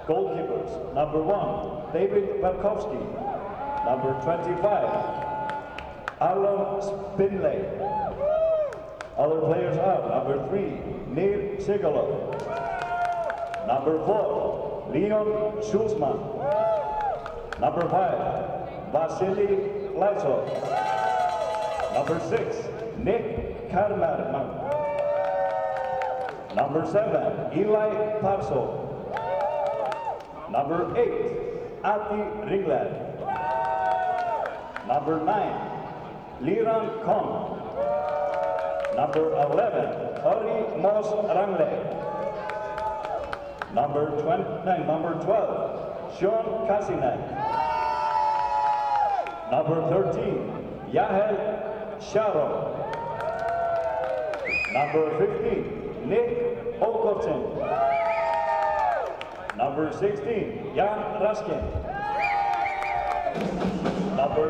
Goalkeepers, number 1, David Barkowski. Number 25, Alan Spinley. Other players are number 3, Neil Sigalov. Number 4, Leon Schulzman. Number 5, Vasily Lysov. Number 6, Nick Karmarman. Number 7, Eli Tarso. Number 8, Ati Ringland. Number 9, Liran Kong. Number 11, Ori Mos Rangle. Number 12, Sean Kasinak. Number 13, Yahel Sharon. Number 15, Nick Okotin. Number 16, Jan Raskin. Number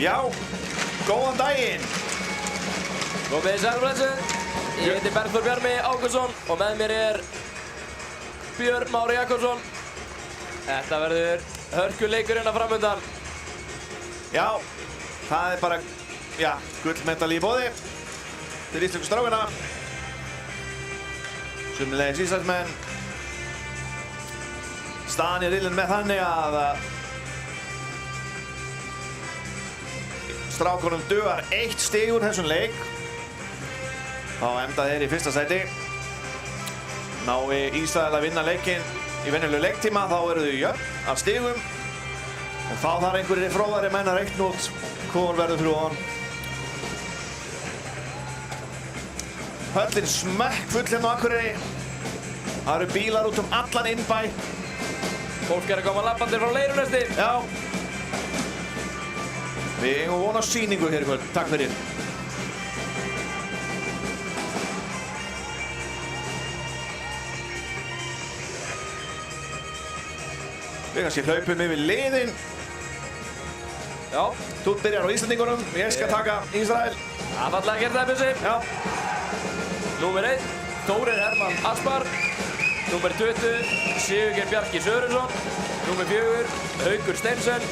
Já, góðan daginn. Komið í sælblessu. Ég heiti Bergþór Bjarmi Ágústsson og með mér Björn Már Jakobsson. Þetta verður hörkuleikurinn að framundan. Já, það bara, gullmedal í boði til íslensku strákana. Sömuleiðis Íslandsmenn. Staðan í riðlinum með þannig að strákunum dugar 1 stig úr þessum leik. Þá enda þeir í fyrsta sæti. Nái Ísrael að vinna leikinn í venjulegu leiktíma þá eru þau jöfn af stigum. Og þá þarf einhverjir fróðari menn að reikna út hvor verður fyrir ofan. Höllin smekkfull hérna á Akureyri. Það eru bílar út allan innbæ. Fólk að koma labbandi frá Leirunesti. Já. Við eigum von á sýningu hér í kvöld. Takk fyrir. Við kannski hlaupum yfir liðin. Já. Þú byrjar á Íslandingunum. Ég skal taka Ísrael. Það fallega að gera það, Bjössi. Já. Númer 1, Þórir Hermann Aspar. Númer 20, Sigurgeir Bjarki Sörensson. Númer 4, Haukur Steinsen.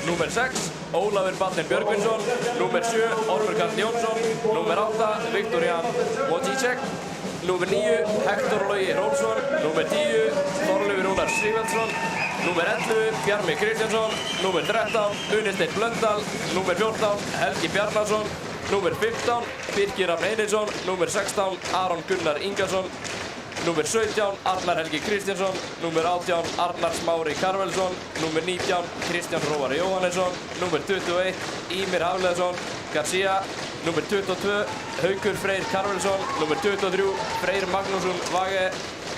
Númer 6, Ólafur Baldvin Björgvinsson. Númer 7, Ormur Karl Jónsson. Númer 8, Viktor Jan Wojcicek. Númer 9, Hektor Logi Hrólfsson. Númer 10, Þorleifur Rúnar Sigvaldsson. Númer 11, Bjarmi Kristjánsson. Númer 13, Unnsteinn Blöndal. Númer 14, Helgi Bjarnason. Númer 15, Birgir Rafn Einarsson. Númer 16, Aron Gunnar Ingarsson. Númer 17, Arnar Helgi Kristjánsson. Númer 18, Arnar Smári Karvelsson. Númer 19, Kristján Róar Jóhannesson. Númer 21, Ímir Hafleðsson Garcia. Númer 22, Haukur Freyr Karvelsson. Númer 23, Freyr Magnússon Vage.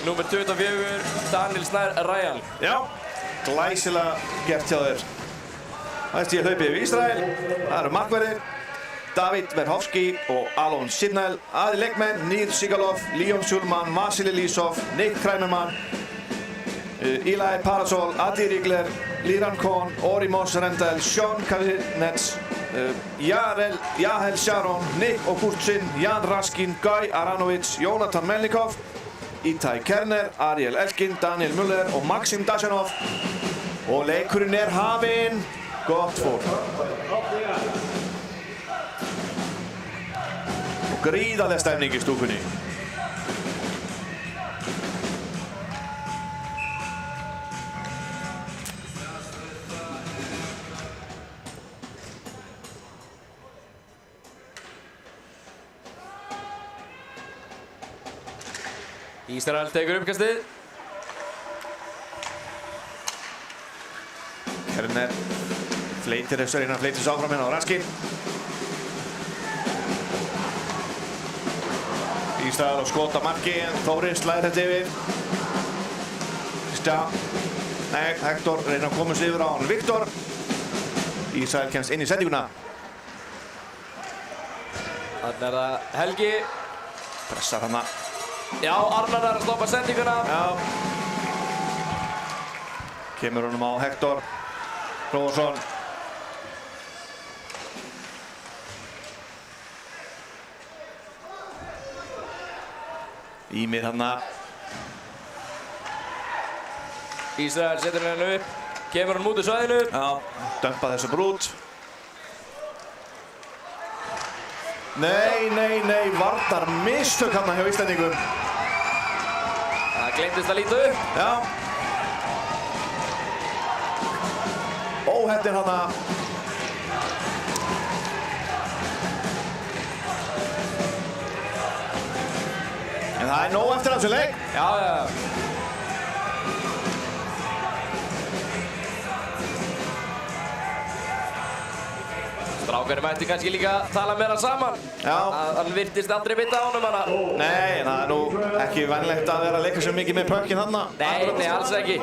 Númer 24, Daniel Snær Ræjan. Já, glæsilega gert hjá þér. Næst ég hlaupi yfir Ísrael. Það eru markverðir David Verhovski og Alon Sidnel. Aðrir leikmenn Nir Sigalov, Leon Schulman, Vasili Lisov, Nick Kreimerman, Eli Parasol, Adi Rigler, Liran Kohn, Orimos Rendel, Sean Kavinets, Yahel Sharon, Nick Okurtsin, Jan Raskin, Guy Aranovic, Jonathan Melnikov, Itai Kerner, Ariel Elkin, Daniel Müller og Maxim Dashanov. Og leikurinn hafinn. Gott fólk. Og gríðarleg stemning í stúkunni. Ísrael tekur uppkastið. Kerner fleytir þessu reyna að fleytis áfram hérna á Raskin. Ísrael á skot á marki en Þórir slæðir þetta yfir. Hektor reyna að koma sig yfir á hann Viktor. Ísrael kemst inn í sendinguna. Þarna það Helgi. Pressar hana. Já, Arnar að stoppa sendinguna. Já. Kemur honum á Hektor Hróðarsson. Ímir hana. Ísrael setur henni upp. Kemur hann út úr svæðinu. Já, dömpa þessu brút. Nei, Vardar mistök hana hjá Íslendingum. Það gleymdist að líta upp. Já. Óheppnin hana. En það nóg eftir af þessu leik. Já. Strákarnir mætti kannski líka tala meira saman. Já. Hann virtist aldrei vita á honum hana. Nei, það nú ekki vænlegt að vera að leika svo mikið með pökkinn þarna. Nei, alls ekki.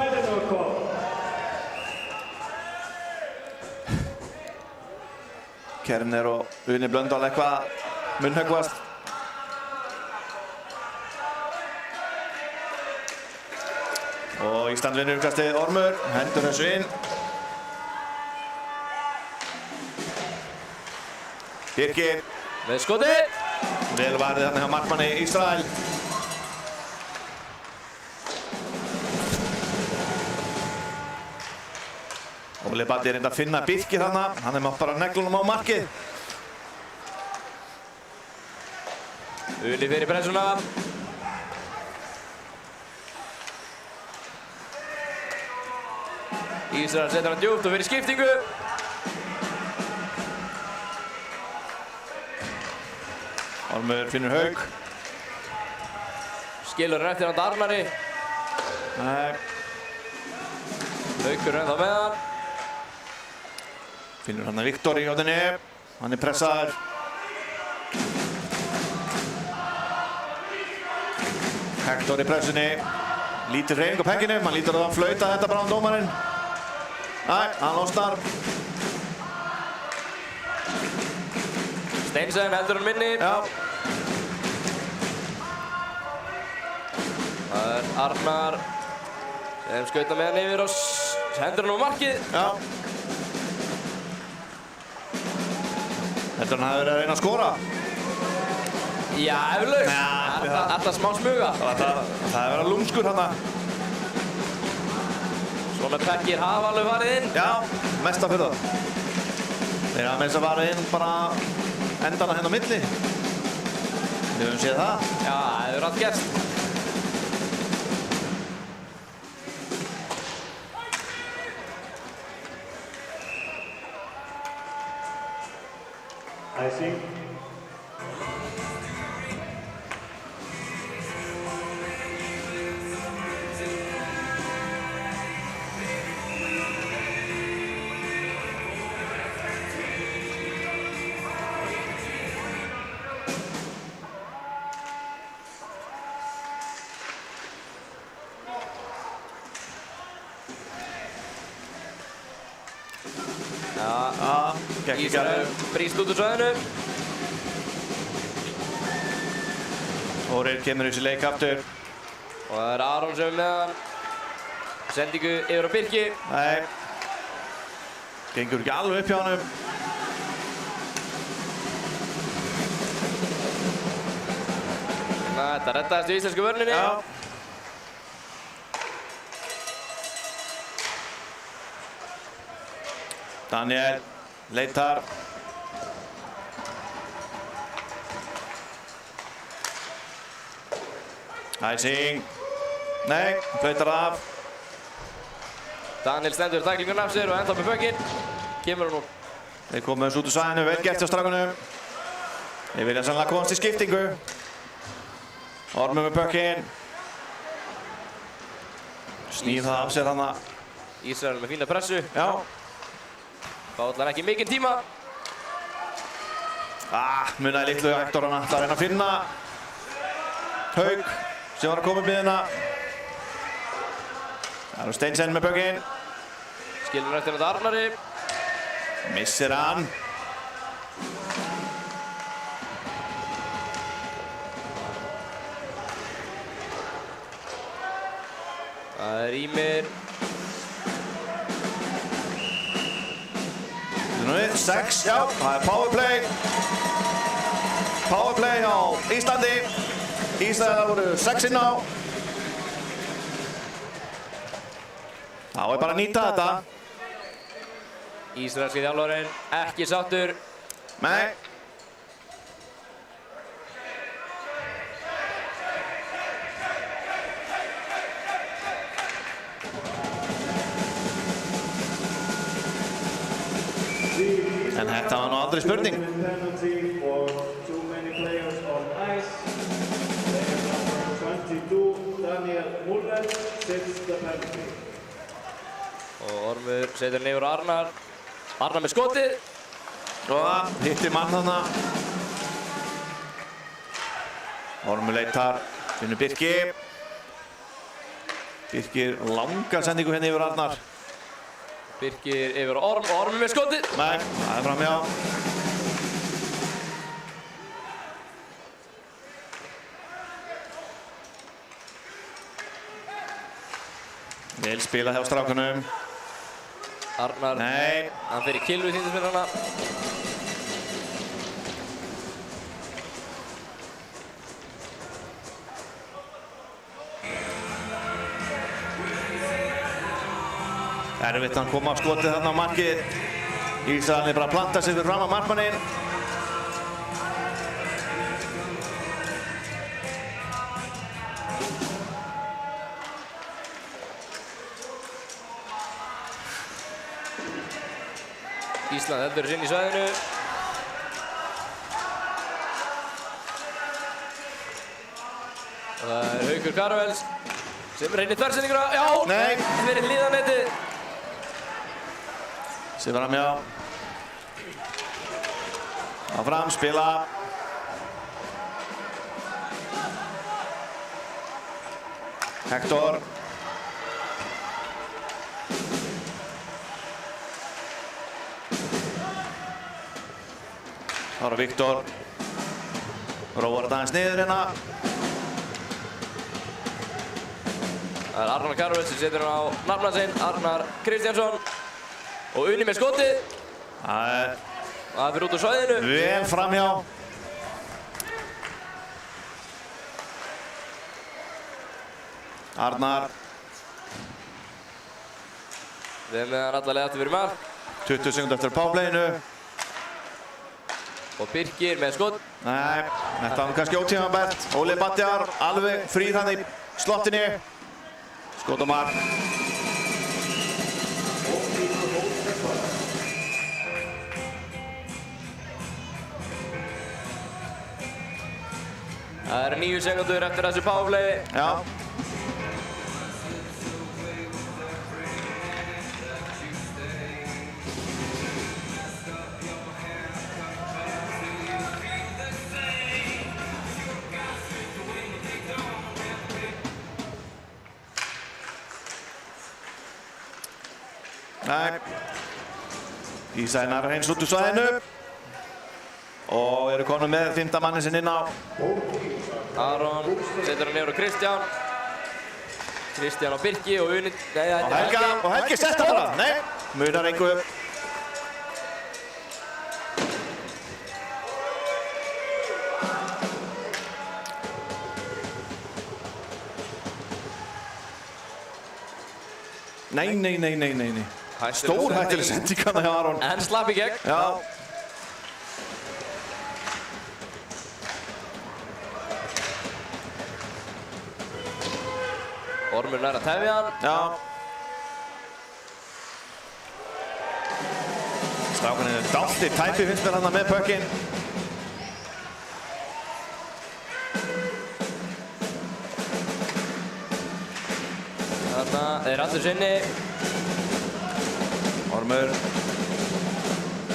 Kerner og Uni Blöndal eitthvað munnhöggvast. Og Ísland vinnur uppkastið Ormur, hendur þessu inn. Birkir með skoti. vel varið þarna hjá markmanni Ísrael. Óli Baddi reyndi að finna Birkir þarna, hann mátt bara neglunum á markið. Uli fyrir pressuna. Ísrael setur hann djúpt og fyrir skiptingu. Ormur finnur Hauk. Skilur hann eftir hann Arnari. Nei. Haukur ennþá með hann. Finnur hann að Viktor í hóðinni. Hann pressaður. Hector í pressunni. Lítur hreyfing á pekkinu. Man lítur að hann flauta þetta bara á dómarinn. Nei, hann losnar. Steinsen heldur hann minni. Já. Það Arnar sem skauta með hann yfir og hendur hann á markið. Já. Þetta hann hafi verið að reyna að skora. Já, eflaust. Já, Alltaf smá smuga. Það hefur verið lúmskur hann. Svona pekkir hafa alveg farið inn. Já, mesta fyrir það. Þeir hafa með þess að fara inn bara endana hérna á milli. Við höfum séð það. Já, það hefur allt gerst. Icing. Ísrael brýst út úr svæðinu. Þórir kemur í þessi leik aftur. Og það er Aron sem er með hann. Sendingu yfir á Birki. Nei. Gengur ekki alveg upp hjá honum. Þetta reddast í íslensku vörninni. Já. Daniel leitar. Æsing. Nei, flautar af. Daniel stendur tæklingun af sér og enda með pökkinn. Kemur hann úr. Þeir komum þessu út úr svæðinu, vel gert hjá strákunum. Þeir vilja sannlega komast í skiptingu. Ormur með pökkinn. Snýr það af sér þarna. Ísrael með fína pressu. Já. Það allar ekki mikinn tíma. Munaði litlu Hector hana. Það er að finna Hauk sem var að koma upp miðuna. Það er Steinsen með pökkinn. Skilur eftir þetta Arnari. Missir hann. Það er Ímir. 6, já, það er powerplay. Powerplay á Íslandi. Ísraelar voru 6 inn á. Þá er bara að nýta þetta. Ísraelski þjálfarinn ekki sáttur. Nei. En þetta var nú aldrei spurning. Penalty for too many players on ice. Player number 22, Daniel Muller, sits the penalty. Og Ormur setur hann yfir á Arnar. Arnar með skotið. Og það hittir mann þarna. Ormur leitar, finnur Birki. Birkir langa sendingu hérna yfir Arnar. Birkir yfir á Orm og Ormur með skotið. Nei, það er framhjá. Vel spilað hjá strákunum. Arnar, Nei. hann fer í killu í þíndaspilana. Erfitt að koma á skotið þarna á markið. Ísraelin bara að planta sig fyrir fram á markmanninn. Ísland heldur inn í svæðinu. Og það Haukur Karvels sem reynir þversendingur á. Já! Nei! Fyrir hlíðanettið. Sér framhjá. Áfram, spila. Hector. Það var Viktor. Róar þetta aðeins niður hérna. Það Arnar Karvels sem setur hann á nafna sinn, Arnar Kristjánsson. Og Unni með skotið. Það fyrir út úr svæðinu. Vel framhjá. Arnar. Við með hann alla leið aftur fyrir mark. 20 sekúndur eftir powerplayinu. Og Birkir með skot. Nei, þetta var kannski ótímabært. Óli Batjar alveg frýr hann í slottinni. Skot og mark. Það eru 9 sekúndur eftir þessu powerplay. Já. Nei. Ísænar hreins út úr svæðinu. Og eru konum með 5. manni sinn inn á. Aron setur hann niður á Kristján. Kristján á Birki og Unni. Og Helgi setta bara. Nei, munar engu. Nei. Stórhættileg sending hann hjá Aron. En slapp í gegn. Já. Ormur nær að tefja hann. Já. Strákan er dálítið tæpi finnst mér hann með pökkinn. Þarna er allur sinni. Ormur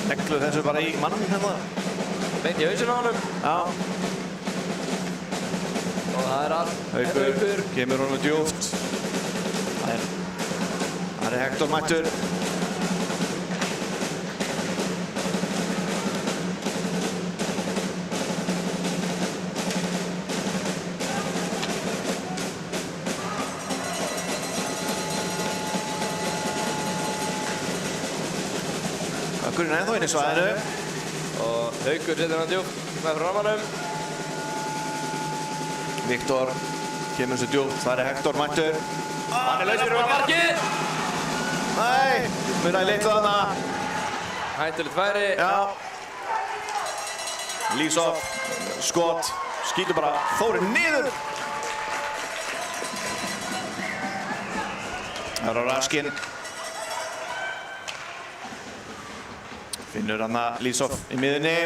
negluð þessu bara í mann hérna. Beint í hausinn á honum. Já. Og það er Haukur kemur honum djúpt. Það er Hector mættur. Haukur er ennþá inn í svæðinu. Og Haukur setur hann djúpt með framanum. Viktor kemur svo djúpt, það er Hector mættur. Hann er laus fyrir á markið. Nei, munaði litlu þarna. Hættulegt færi. Já. Lísov, skot, skýtur bara Þórir niður. Það er á raskinn. Finnur hann að Lísov í miðunni.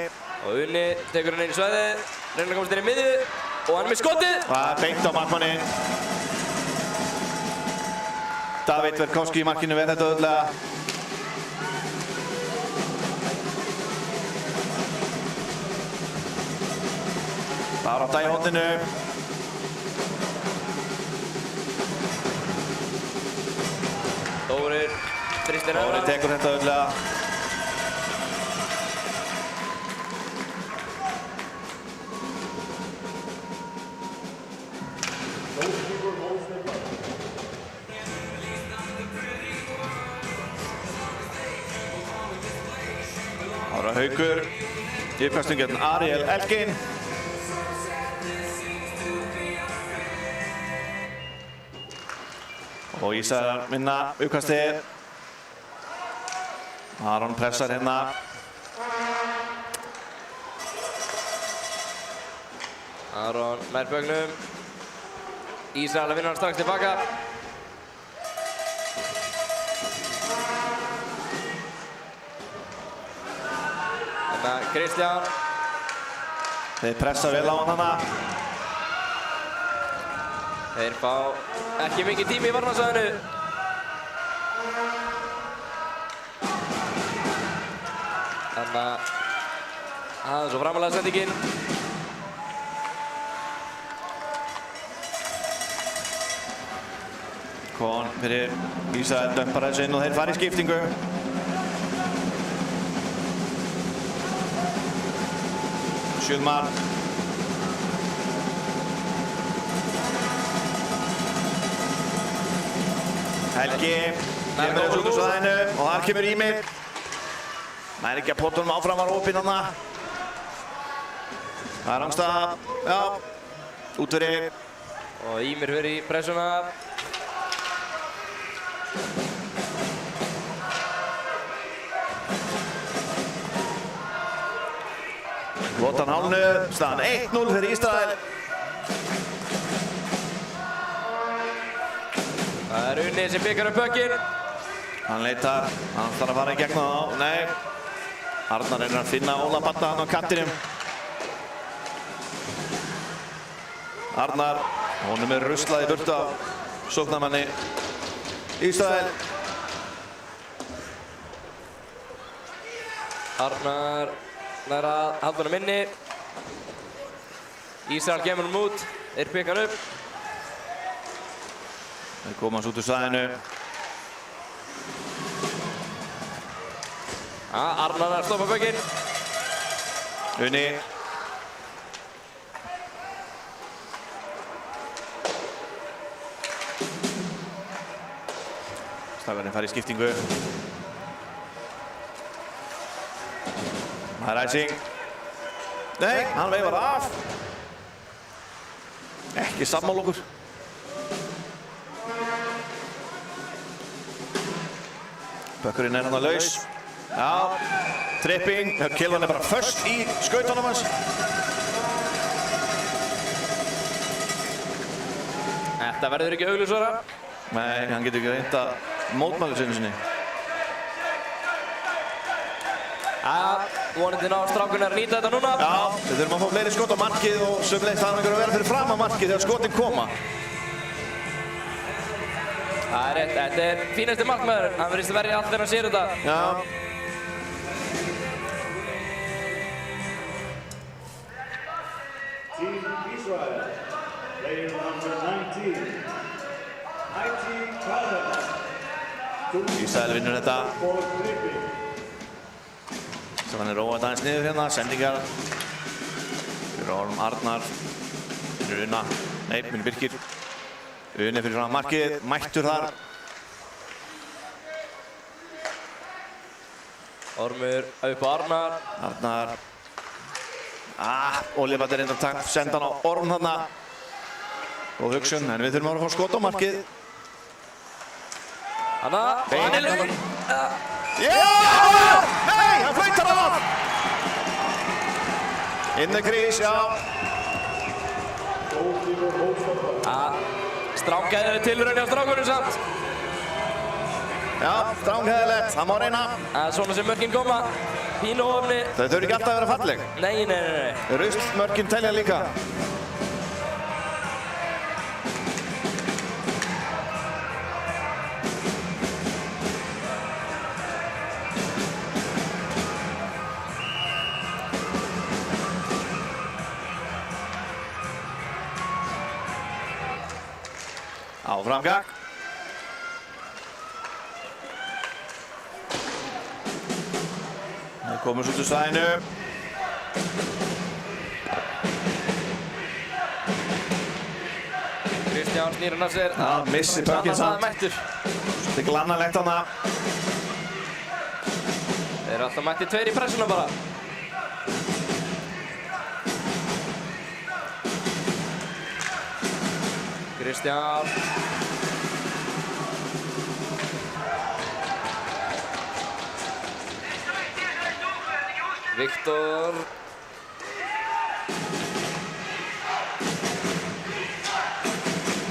Og Unni tekur hann inn í svæðið. Reynir að komast inn í miðju. Og hann er með skotið. Það er beint á markmanninn. David Verkovski í markinu verð þetta öðlega. Barátta í horninu. Þórir þrýstir Þórir tekur þetta öðlega. Ára Haukur, yfirkastungjarn Ariel Elgin. Og Ísar minna uppkastið. Aron pressar hérna. Aron nær bögnum. Ísrael að vinna hann strax tilbaka. Þetta Kristján. Þeir pressa vel á hann hana. Þeir fá ekki mikið tími í varnarsvæðinu. Þannig að aðeins og framalega sendingin. Kon fyrir Ísrael dömpar þessu inn og þeir fara í skiptingu. Schulman. Helgi kemur þessu út úr svæðinu og þar kemur Ímir. Nær ekki að pottunum áfram var opinn hana. Það er Rangstad, já, út fyrir. Og Ímir fyrir í pressuna. Lotan hálnu, staðan 1-0 fyrir Ísrael. Það er Unni sem byggar upp puckinn. Hann leitar, hann þarf að fara í gegn á, nei. Arnar reynir að finna Óla Badda hann á kantinum. Arnar, honum er ruslað í burtu á sóknarmanni Ísrael. Arnar nær að halda honum inni. Ísrael kemur honum út, þeir byggar upp. Þeir koma hans út úr svæðinu. Arnar er að stoppa puckinn. Unni. Stafgarinn fær í skiptingu. Það er Æsing. Nei, hann veifar af. Ekki sammála okkur. Bökkurinn er hann að laus. Já, tripping. Kilvan er bara först í skautunum hans. Þetta verður ekki augljósara. Nei, hann getur ekki reynt að mótmæla sinni sinni. Vonandi ná strákunar að nýta þetta núna. Já, við þurfum að fá fleiri skot á markið og sömuleiðis þarf einhver að vera fyrir fram á markið þegar skotin koma. Það er rétt, þetta er fínasti markmaður. Hann verðist að verja allt þegar hann sér þetta. Já. Team Israel, player number 19, Ætti Karlsson. Ísrael vinnur þetta. For tripping. Svo hann er róað aðeins niður hérna, sendingar. Fyrir Orm Arnar. Fyrir Una, nei, minn Birkir. Unni fyrir fram markið, mættur þar. Ormur upp á Arnar. Arnar. Óli Baddi reyndar að senda hann á Orm þarna. Og hugsun, en við þurfum að fá skot á markið. Hanna, og hann er leið. Já! Nei, hann flautar á! In the crease, já. Strángæðileg tilraun hjá strákunum samt. Já, strángæðilegt, það má reyna. Svona sem mörkin koma. Pínu ofni. Þau þurfi ekki alltaf að vera falleg. Nei. Ruslmörkin telja líka. Áframgang. Við komum svo til svæðinu. Kristján snýr hann af sér. Já, missi puckinn samt. Þetta er glannalegt hana. Þeir eru alltaf mættir tveir í pressuna bara. Kristján. Viktor.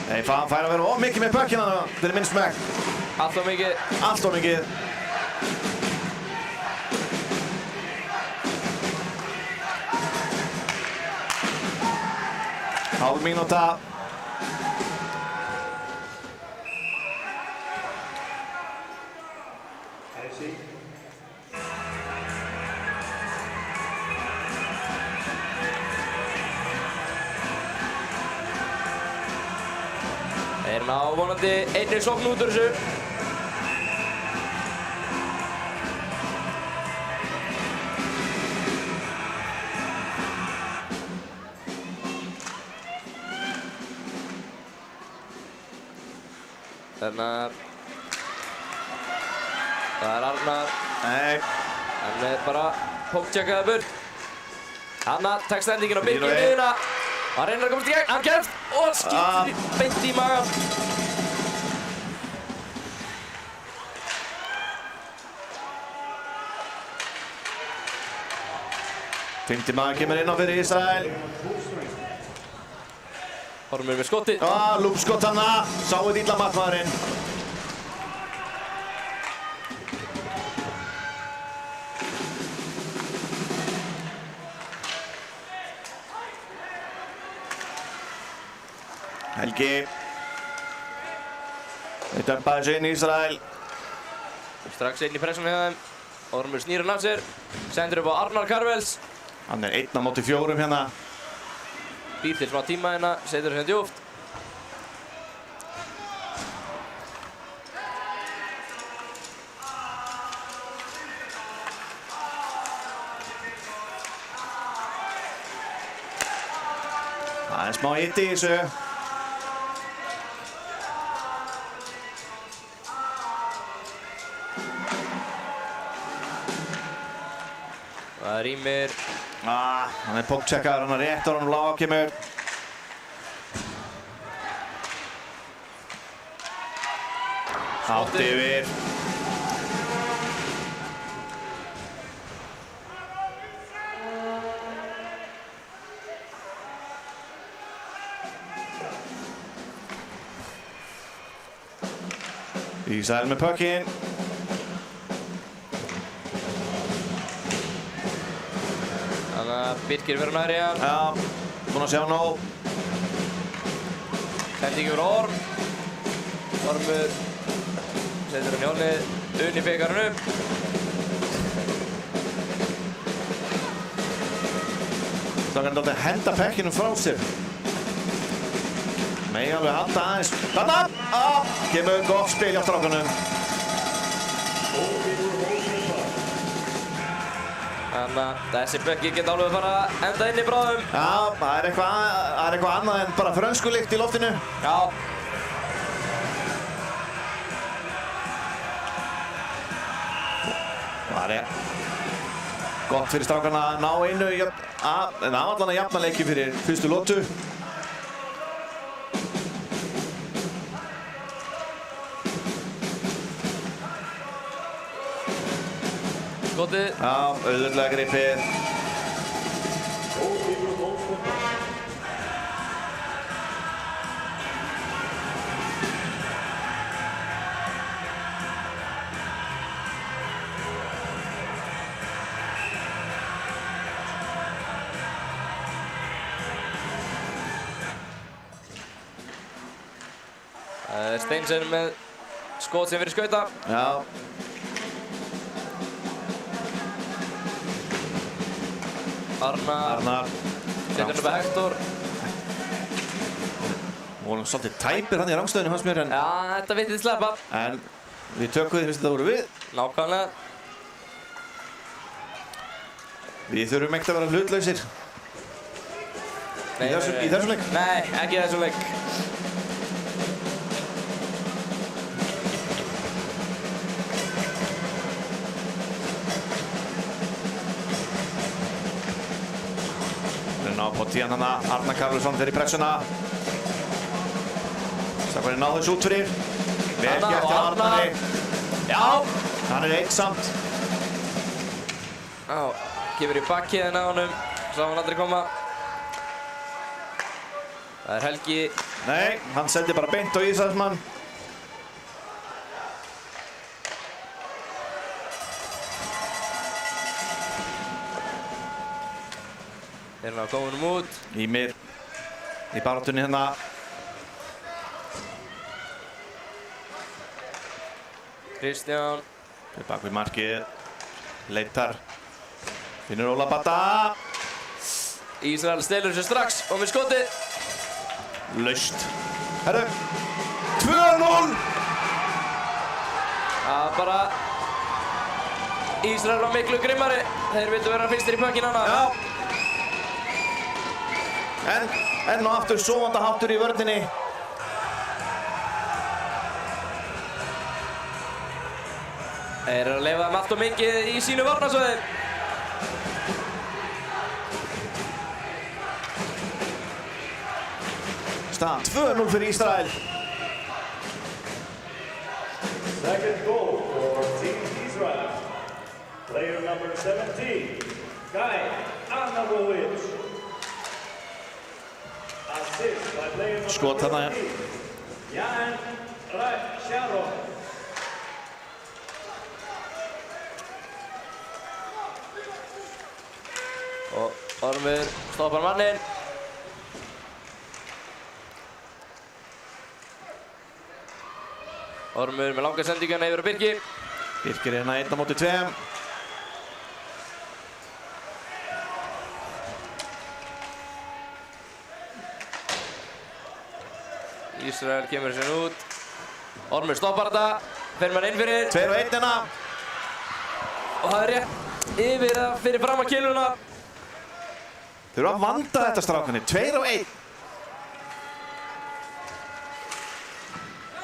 Nei, hann fær að vera of mikið með bökkina fyrir minn smekk. Allt of mikið. Allt of mikið. Hálf mínúta. Þeir ná vonandi einni sókn út úr þessu. Þannig það er Arnar. Nei. Hann er bara póktjekkaði burt. Hanna tek stendingin á Birgi miðuna. Hann reynir að komast í gegn, hann kemst og skýtur beint í magan. Fimmti maður kemur inn á fyrir Ísrael. Ormur með skoti. Lúpskott hanna, sáuð illa markmaðurinn. Helgi. Þeir dömpaði sig inn í Ísrael. Strax inn í pressunum hjá þeim. Ormur snýr hann af sér. Sendur upp á Arnar Karvels. Hann er 1 á móti 4 hérna. Býr til smá tíma hérna, setur hérna djúpt. Það er smá hitt í þessu. Það rýmir. Hann er póktjekkaður, hann er rétt og hann lág kemur. Hátt yfir. Ísrael með puckinn. Þannig að Birgir verður næri hann. Já, búinn að sjá nóg. Sending yfir Orm. Ormur setur hann í hornið. Unni bekar hann upp. Það kann að henda pekkinum frá sér. Megi alveg halda aðeins. Þarna! Kemur gott spil hjá strákunum. Þannig að þessi bökki geta alveg fara að enda inn í bráðum. Já, það er eitthvað annað en bara frönskulykt í loftinu. Já. Það er gott fyrir strákarna að ná einu en allan að jafna leiki fyrir fyrstu lotu. Skotið. Já, auðvitað gripið. Steinsen með skot sem fyrir skauta. Já. Arnar. Setur hann upp að Hector. Volum svolítið tæpir hann í rangstöðinu hans mér en... Já, þetta vitið sleppa. En við tökum því fyrst þetta voru við. Nákvæmlega. Við þurfum ekkert að vera hlutlausir. Í þessum leik? Nei, ekki í þessum leik. Ná på tíðan hana, Arnar Karlsson fyrir pressuna. Strákarnir náðu þessu út fyrir. Vel gert hjá Arnari. Já. Hann er einn samt. Já. kemur í bakkiðina á honum, sá hann aldrei koma. Það Helgi. Nei, hann sendi bara beint á Ísraelsmann. Þeir eru að koma honum út. Ímir í baráttunni hérna. Kristján. Bak við markið. Leitar. Finnur Óla Bata. Ísrael stelur sér strax og með skotið. Laust. Herru. 2-0. Það bara Ísrael var miklu grimmari. Þeir vildu vera fyrstir í pökkinn hana. Já. Enn og aftur sofanda háttur í vörninni. Þeir eru að leyfa þeim allt og mikið í sínu varnarsvæði. Staðan 2-0 fyrir Ísrael. Second goal for Team Israel. Player number 17, Guy Anabovic. Assist by player number Skot þarna. 14, Jan Sharon. Og Ormur stoppar manninn. Ormur með langa sendinguna yfir á Birki. Birkir hérna 1 á móti 2. Ísrael kemur sér út. Ormur stoppar þetta. Fer mann inn fyrir. 2-1 hérna. Og það rétt yfir það fyrir fram að killuna. Þeir eru að vanda þetta strákunni. 2-1.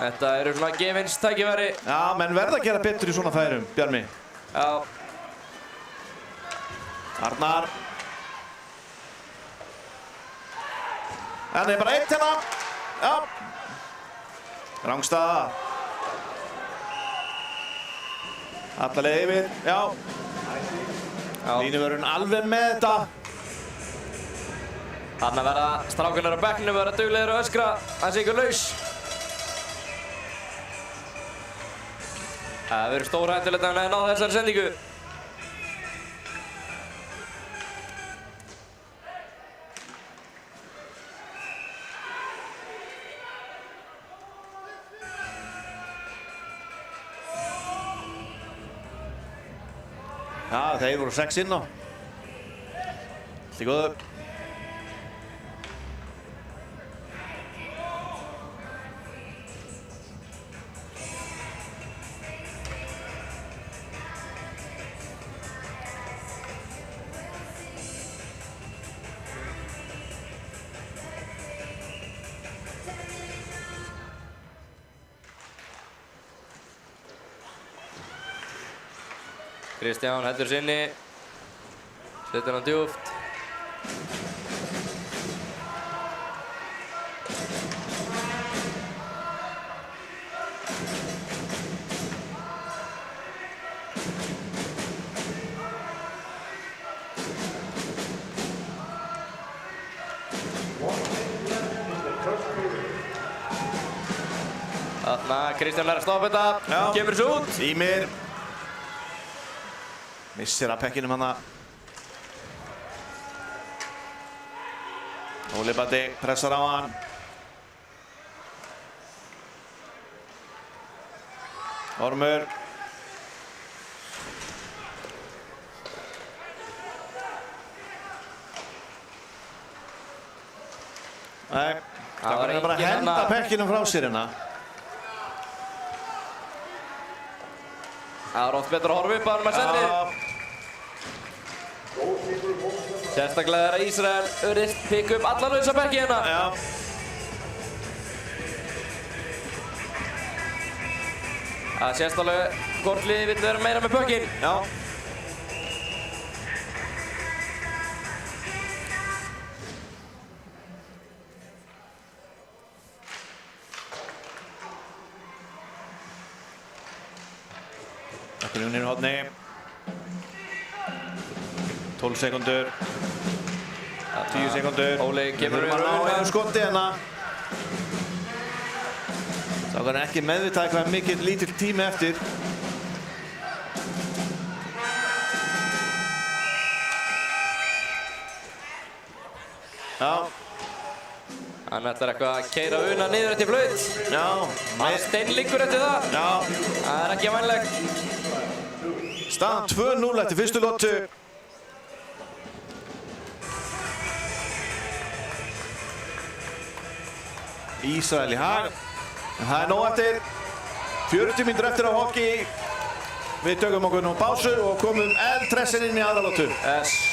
Þetta eru svona gefins tækifæri. Já, menn verða að gera betur í svona færum, Bjarmi. Já. Arnar. En það er bara 1 hérna. Já. Rangstaða. Alla leið yfir. Já. Línuvörðurinn alveg með þetta. Þarna verða strákunar á bekknum verða duglegir að öskra. Það sé ykkur laus. Það verður stórhættulegt að ná þessari sendingu. Já, þeir voru 6 inn á. Allt í góðu. Kristján heldur sinni. Setur hann djúpt. Þarna Kristján lærir að stoppa þetta. Kemur þessu út. Ímir. Missir að pekkinum hana. Óli Bati pressar á hann. Ormur. Nei, það er bara að henda pekkinum frá sér hérna. Það er oft betur að horfa upp á hann með sendir. Sérstaklega er að Ísrael örðist pikka upp alla lausa bekki hérna. Já. Það sést alveg hvort liðið vill vera meira með pökkinn. Já. Takkurinn inn í hodni. 12 sekundur. 10 sekundur. Óli kemur Við þurfum að ná einu skoti hérna. Það var ekki meðvitað hvað mikill lítill tími eftir. Já. Hann ætlar eitthvað að keyra Una niður eftir flaut. Já. Hann steinliggur eftir það. Já. Það er ekki vænlegt. Staðan 2-0 eftir fyrstu lotu. Ísrael í hag. Það er nóg eftir. 40 mínútur eftir á hockey. Við tökum okkur nú pásu og komum eldtressin inn í aðra lotu. Yes.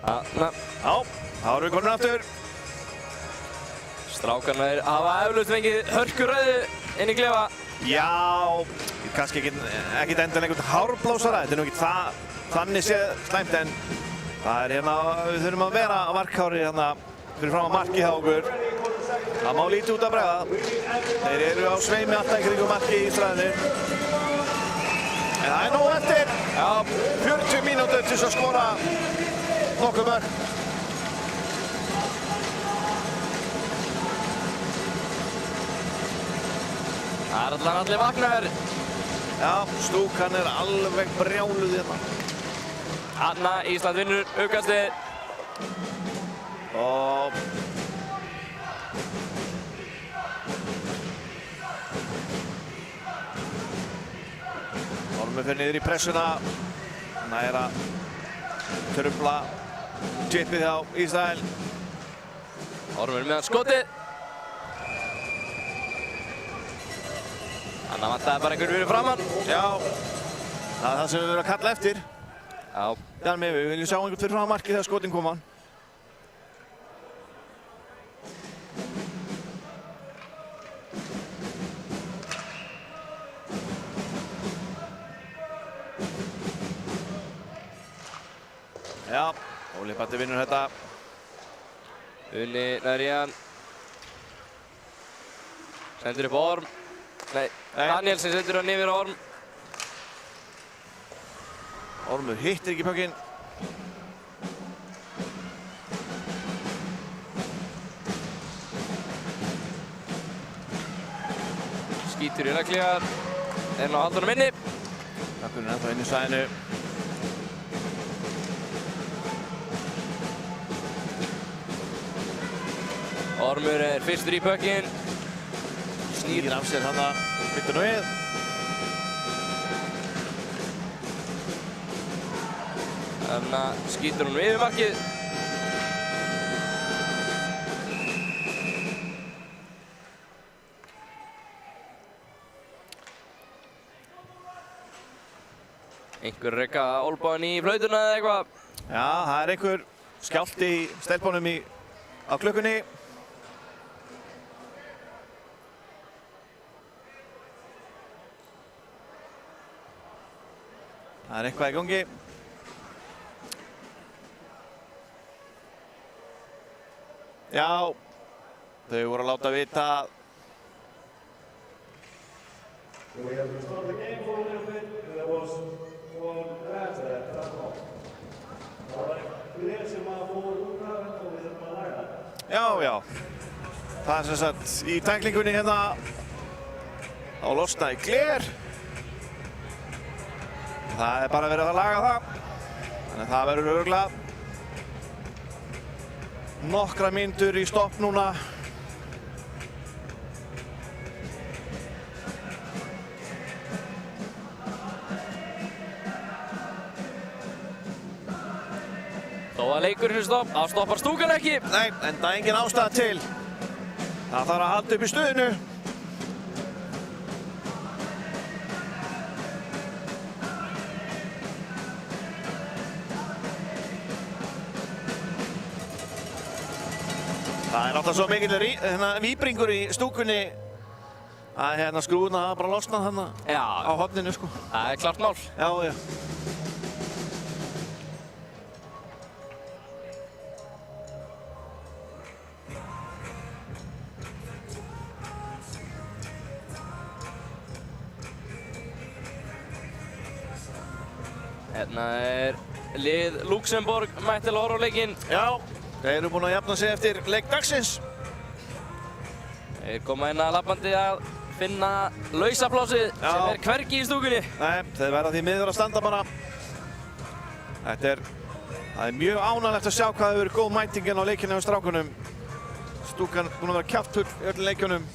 Þarna. Já, þá erum við komin aftur. Strákarnir hafa eflaust fengið hörkurauðu inn í klefa. Já, kannski ekkert endan einhvern hárblásara. Þetta er nú ekki þannig séð slæmt, en það er hérna, við þurfum að vera á markhári hérna fyrir fram að marki hjá okkur. Það má lítið út að bregða. Þeir eru á sveimi alltaf í kringum marki í Ísraelinu. En það er nóg eftir. Já, 40 mínútur til að skora nokkuð mörk. Það er allir vaknaður. Já, stúkan er alveg brjáluð hérna. Þarna Ísland vinnur aukastið. Og Ormur fer niður í pressuna. Nær að trufla chipið hjá Ísrael. Ormur með skotið. Þannig vantaði bara einhvern fyrir framann. Já, það er það sem við verðum að kalla eftir. Já. Þannig við viljum sjá einhvern fyrir framan markið þegar skotin koma. Já, Óli Patti vinnur þetta. Unni nær í hann. Sendur upp á Orm. Nei, Daniel sem sendur hann yfir á Orm. Ormur hittir ekki puckinn. Skítur í reglíðar. Er ná Halldór inni. Takkurinn ennþá inn í svæðinu. Ormur er fyrstur í puckinn. Snýr af sér þarna. Byttur nú við. Þannig að skítur hún yfir markið. Einhver rekka olbáinn í flautuna eða eitthvað. Já, það er einhver skjálfti í stelpunum á klukkunni. Það er eitthvað í gangi. Já, þau voru að láta vita. We have to start the game for a little bit. There was one rætt there, that's all. Það var gler sem að fór úr rætt og við þurfum að læra það. Já, já. Það er sem sagt í tæklingunni hérna á losna í gler. Það er bara verið að laga það. Þannig að það verður örugglega nokkra mínútur í stopp núna. Þó að leikurinn er stopp, þá stoppar stúkan ekki. Nei, en það er engin ástæða til. Það þarf að halda upp í stuðinu. Það er náttúrulega svo mikill víbringur í stúkunni að hérna skrúðuna hafa bara losnað þarna á horninu sko. Það er klart mál. Já, já. Hérna er lið Luxemborg mætt til að horfa á leikinn. Já, þeir eru búin að jafna sig eftir leik dagsins. Þeir koma inn að labbandi að finna lausaplásið sem er hvergi í stúkunni. Nei, þeir verða því miður að standa bara. Það er mjög ánægilegt að sjá hvað hefur verið góð mætingin á leikinu á strákunum. Stúkan búin að vera kjaftfull í öllum leikjunum.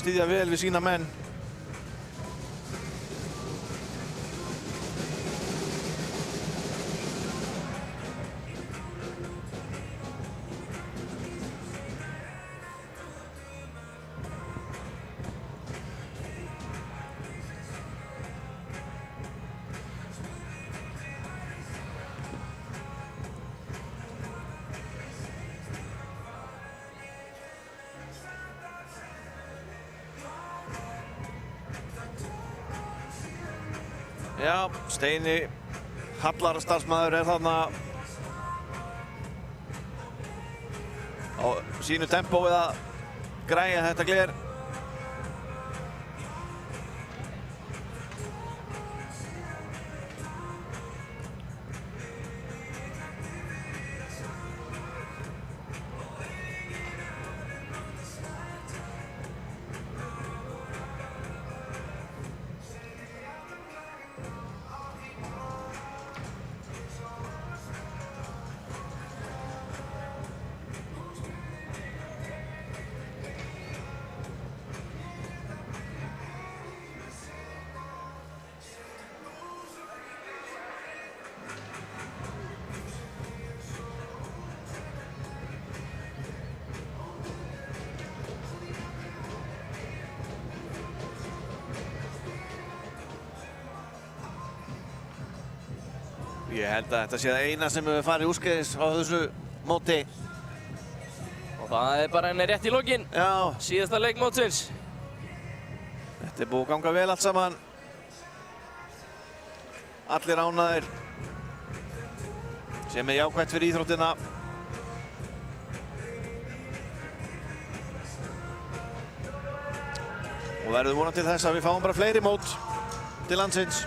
Styðja vel við sína menn. Já, Steini Hallar starfsmaður þarna á sínu tempó við að græja þetta gler. Ég held að þetta sé það eina sem hefur farið úrskeiðis á þessu móti. Og það bara henni rétt í lokin. Já. Síðasta leik mótsins. Þetta búið að ganga vel allt saman. Allir ánægðir. Sem jákvætt fyrir íþróttina. Og verður vonandi til þess að við fáum bara fleiri mót til landsins.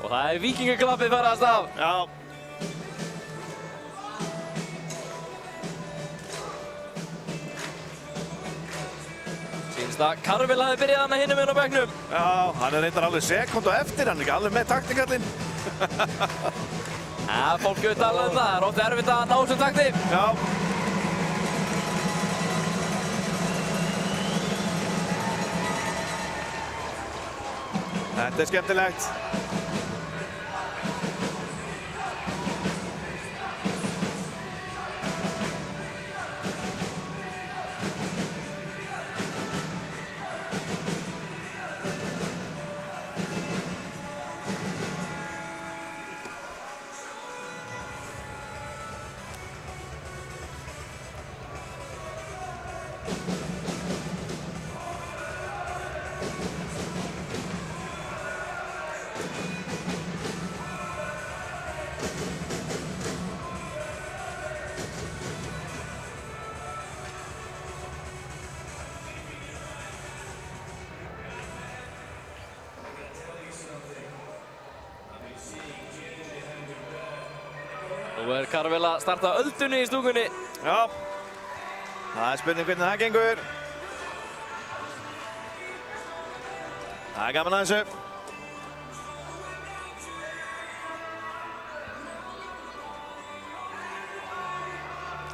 Og það Víkingaklappið farið af stað. Já. Sýnst að Karvel hafi byrjað hana hinum inn á bekknum. Já, hann reyndar alveg sekúndu eftir, hann ekki alveg með taktikallinn. Ja, fólk hefur talað það er oft erfitt að ná þessum takti. Já. Þetta skemmtilegt. Nú Karvel að starta öldunni í stúkunni. Já. Það spurning hvernig það gengur. Það gaman að þessu.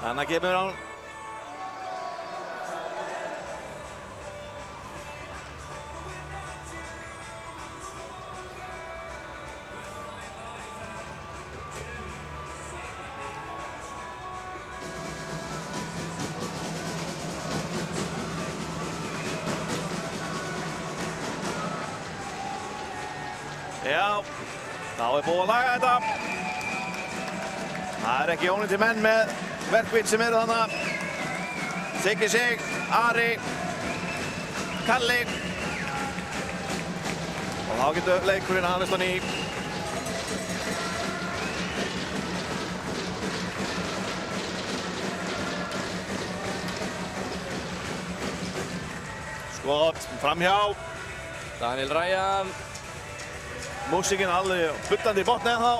Þannig kemur hann. Já, þá búið að laga þetta. Það ekki ónýttir menn með verkvídd sem eru þarna. Siggi Sig, Ari, Kalli. Og þá getur leikurinn hafist á ný. Skot framhjá. Daniel Ryan. Músíkinn alveg bullandi í botni ennþá.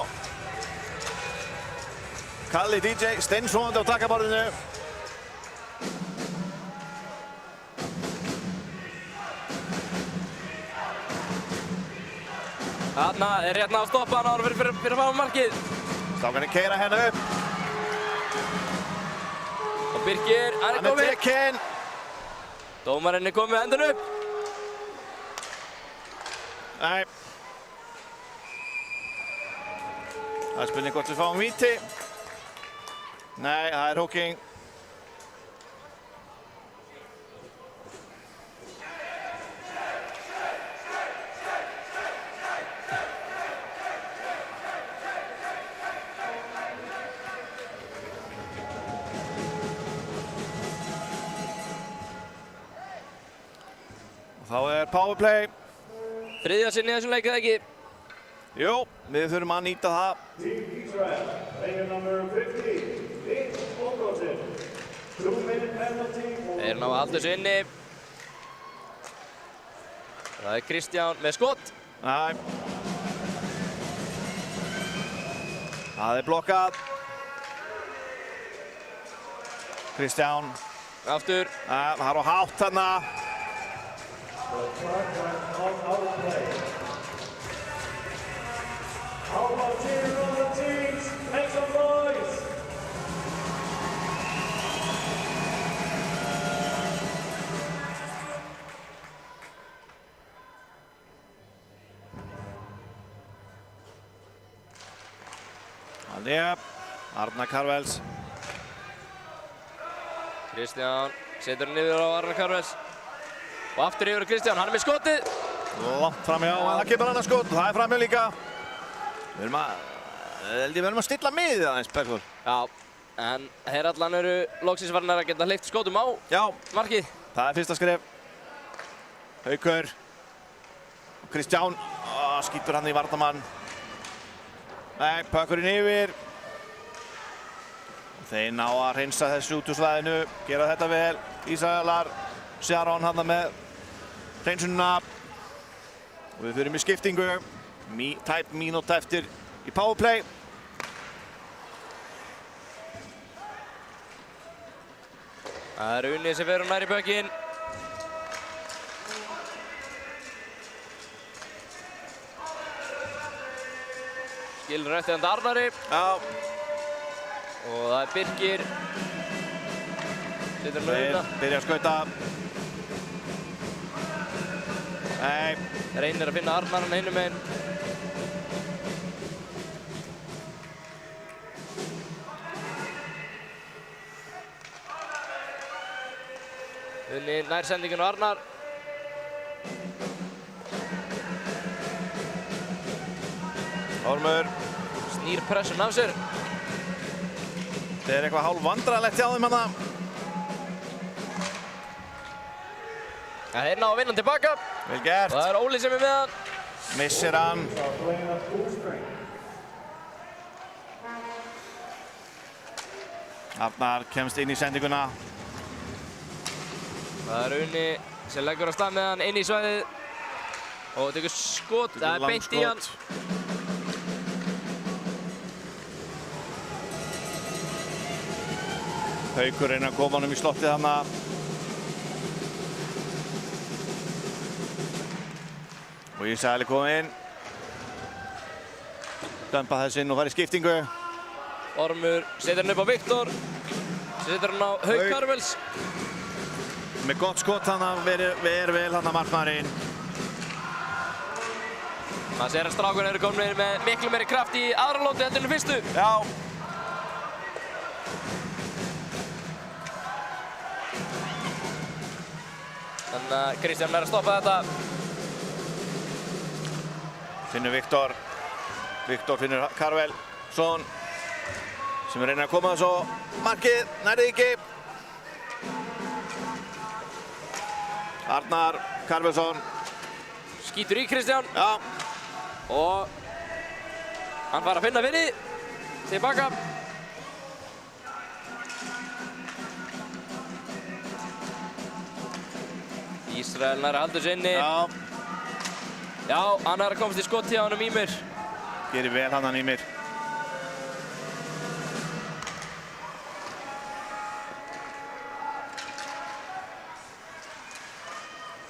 Kalli DJ steinsofandi á takkaborðinu. Þarna er rétt að stoppa hann áður fyrir að fá markið. Strákarnir keyra hérna upp. Og Birkir, hann er kominn. Tekinn. Dómarinn er kominn með hendun upp. Nei. Það er spurning hvort við fáum víti. Nei, það er hooking. Þá er powerplay. Þriðja sinni í þessum leik, eða ekki? Jú, við þurfum að nýta það. Team Israel, player number 50, Nick Olgotin. 2-minute penalty. Þeir ná að halda þessu inni. Það er Kristján með skot. Nei. Það er blokkað. Kristján. Aftur. Það er á hátt þarna. The clock went out of play. How about cheer on the teams? Make some noise! Aldrei, Arnar Karvels. Kristján setur hann yfir á Arnar Karvels. Og aftur yfir á Kristján, hann er með skotið. Langt framjá, en það kemur annars skot. Það er framjá líka. Við verðum að stilla miðið aðeins, Bergþór. Já, en herrallan eru loksins farnir að geta hleypt skotum á markið. Það er fyrsta skref. Haukur. Kristján. Skýtur hann í varnamann. Nei, pökkurinn yfir. Þeir ná að hreinsa þessu út úr svæðinu. Gera þetta vel. Ísraelar. Sharon hann með hreinsununa. Og við förum í skiptingu. Tæp mínúta eftir í powerplay. Það er Unni sem fer nær í bökkinn. Skilur eftir handa Arnari. Já. Og það er Birkir. Setur hann auðvitað. Byrja að skauta. Nei. Reynir að finna Arnar hann hinum meginn. Unni nær sendingin á Arnar. Ormur. Snýr pressun af sér. Það er eitthvað hálf vandræðalegt hjá þeim hana. Þeir ná að vinna hann tilbaka. Vel gert. Og það er Óli sem er með hann. Missir hann. Playing at full strength. Arnar kemst inn í sendinguna. Það er Unni sem leggur á stað með hann inn í svæðið. Og tekur skot. Það er beint í hann. Haukur reynar að koma honum í slottið hana. Og Ísrael er komið inn. Dömpa þess inn og fara í skiptingu. Ormur setur hann upp á Viktor. Setur hann á Hauk Karvels. Með gott skot hana, ver vel hana markmaðurinn. Það sér að strákurinn eru komin með miklu meiri kraft í aðra lóti heldur en fyrstu. Já. Þannig að Kristján er að stoppa þetta. Finnur Viktor. Viktor finnur Karvelsson. Sem reynir að koma svo markið, nærði ekki. Arnar Karvelsson. Skýtur í Kristján. Já. Og hann var að finna fyrir. Tilbaka. Ísrael nær að halda þessu inni. Já. Já, hann er að komast í skot hjá honum Ímir. Gerir vel hann Ímir.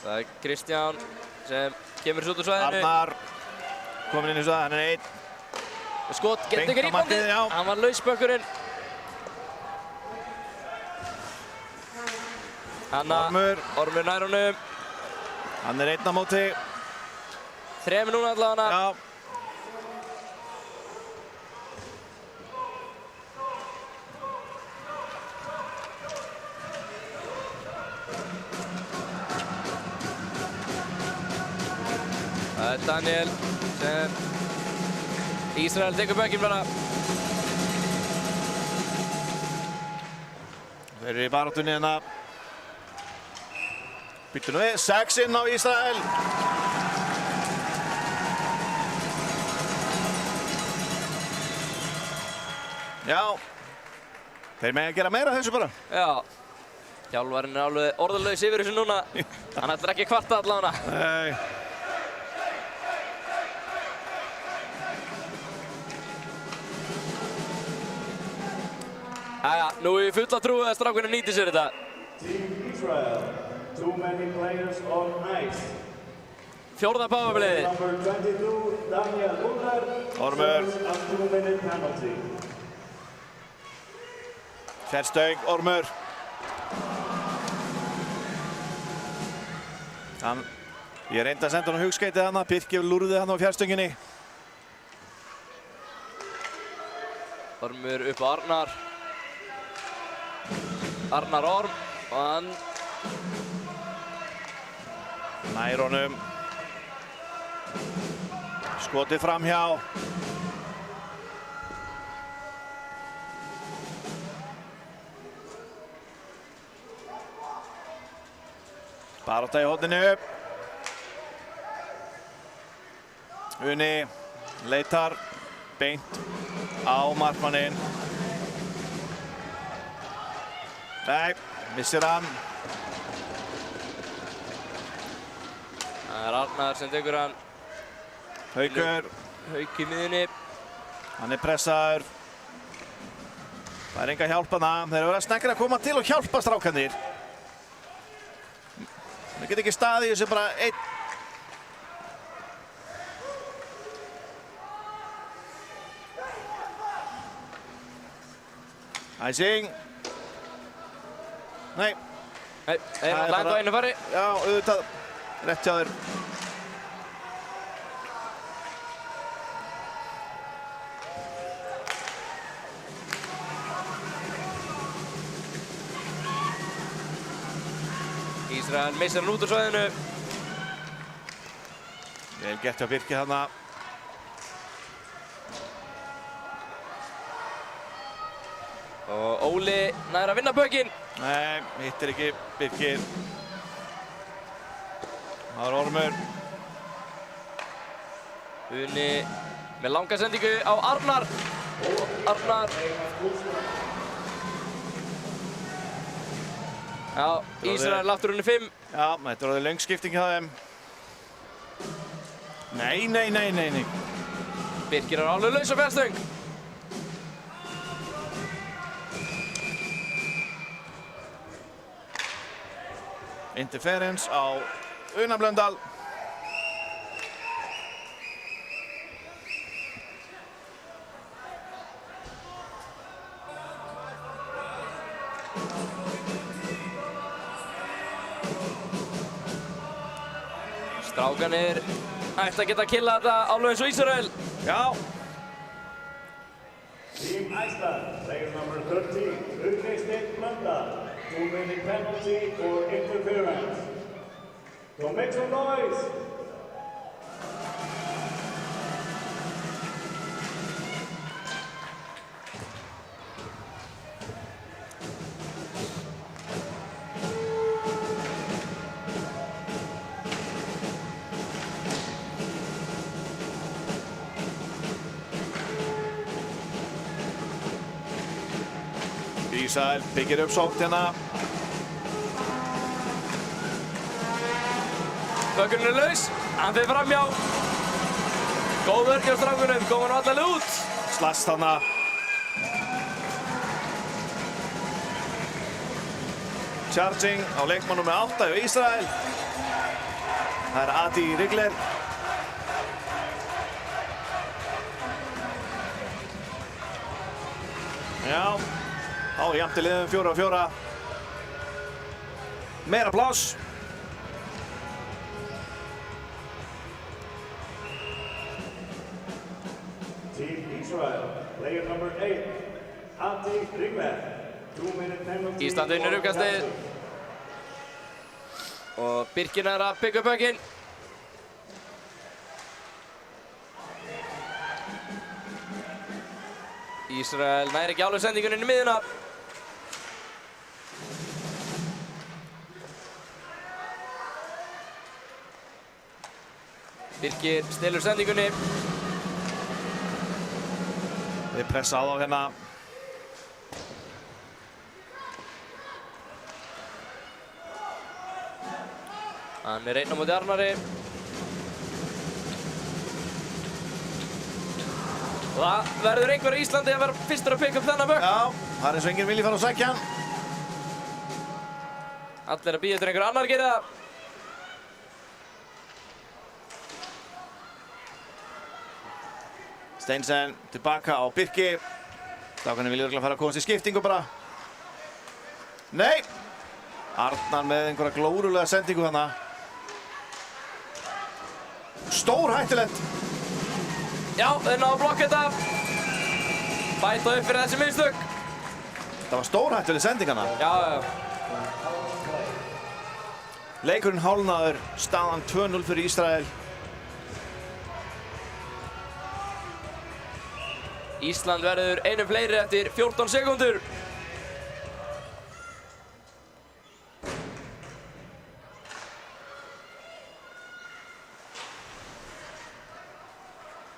Það er Kristján sem kemur svo út úr svæðinu. Arnar. komin inn í það, hann er einn. Skot, getur Beint á grípandi. markið, já. Hann var lausbökkurinn. Ormur nær honum. Hann er einn á móti. 3 núna allavega. Já. Það er Daniel sem Ísrael tekur bökkinn bara. Þeir eru í baráttunni hérna. Býttu nú við, 6 inn á Ísrael. Já, þeir mega að gera meira af þessu bara. Já, þjálfarinn er alveg orðalaus yfir þessu núna. Hann ætlar ekki að kvarta allavega. Nei. Jæja, nú er við fulla trú að strákunum nýti sér þetta. Team Israel, too many players on ice. Fjórða powerplayið. Number 22, Daniel Ormur. A 2-minute penalty. Fjárstöng, Ormur. Ég reyndi að senda hann á hugskeitið hana, Birkir lúrði hann á fjárstönginu. Ormur upp á Arnar. Arnar Orm og hann nær honum. Skotið framhjá. Barátta í horninu. Uni leitar beint á markmanninn. Nei, missir hann. Það er Arnar sem tekur hann. Haukur. Hauk í miðunni. Hann er pressaður. Það er enga hjálp hana. Þeir eru verið að sneggir að koma til og hjálpa strákanir. Það get ekki staðið í þessu bara einn. Æsing. Nei. Nei, þeir eru alltaf ennþá einu fari. Já, auðvitað. Rétt hjá þér. Ísrael missir hann út úr svæðinu. Vel gert hjá Birki þarna. Og Óli nær að vinna bökkinn. Nei, hittir ekki Birkir. Það er Ormur. Uni með langa sendingu á Arnar. Arnar. Já, Ísrael aftur unni 5. Já, þetta er orðið löng skipting hjá þeim. Nei. Birkir er alveg laus á fjárstöng. Interference á Una Blöndal. Strákanir ætti að geta að killa þetta alveg eins og Ísrael. Já. Team Iceland, player number 13, Uni Steinn-Blöndal. 2-minute penalty for interference. So make some noise. Ísrael byggir upp sókn hérna. Bökkurinn er laus, hann fyrir framhjá. Góð vörk hjá strákunum, komur hann allaveg út. Slast hana. Charging á leikmann númer 8 hjá Ísrael. Það er Adi Rigler. Já, á jafnt í liðum 4-4. Meira pláss. Team Israel, player number 8, Antti Ringberg. 2-minute penalty. Ísland vinnur uppkastið. Og Birkir er að byggja upp pökkinn. Ísrael næri ekki alveg sendingunni inn í miðuna. Birkir stelur sendingunni. Þeir pressa á þá hérna. Hann er einn á móti Arnari. Og það verður einhver í Íslandi að vera fyrstur að pikka upp þennan bökk. Já, það er eins og enginn vilji fara að sækja hann. Allir að bíða eftir einhver annar gera það. Steinsen tilbaka á Birki. Strákarnir vilja örugglega fara að komast í skiptingu bara. Nei! Arnar með einhverja glórulega sendingu þarna. Stórhættulegt. Já, þeir náðu að blokka þetta. Bæta upp fyrir þessi mistök. Það var stórhættuleg sending hana. Já. Leikurinn hálfnaður, staðan 2-0 fyrir Ísrael. Ísland verður einu fleiri eftir 14 sekúndur.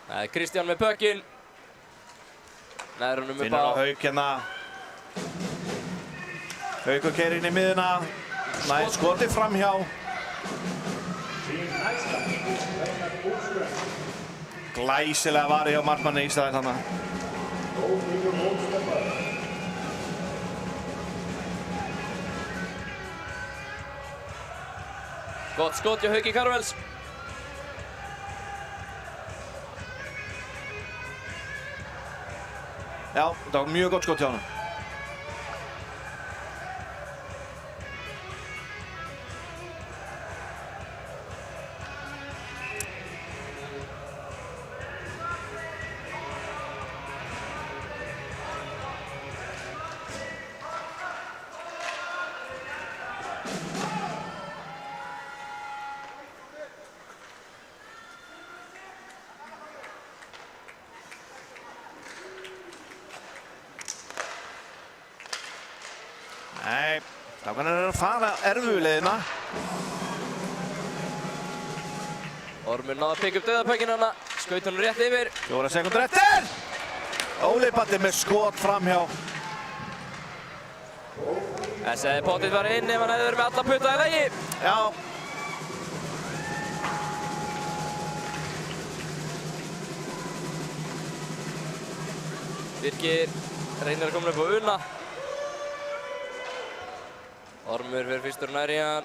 Það er Kristján með pökkinn. Nær honum upp Finnur á Hauk hérna. Haukur keyrir inn í miðuna. Næ, skotið framhjá. Team Iceland, playing at Búlström. Glæsilega varði hjá markmanni Ísrael þarna. Goalkeeper Búlström. Gott skot hjá Hauki Karvels. Já, það var mjög gott skot hjá hann. Nei, strákarnir eru að fara erfiðuleiðina. Ormur náði að pikka upp dauðapökkinn hana. Skaut hann rétt yfir. 4 sekúndur eftir. Óli Batti með skot framhjá. Þessi hefði pottið farið inn ef hann hefði verið með alla putta í lagi. Já. Birkir reynir að koma upp á Una. Ormur fyrir fyrstur nær í hann.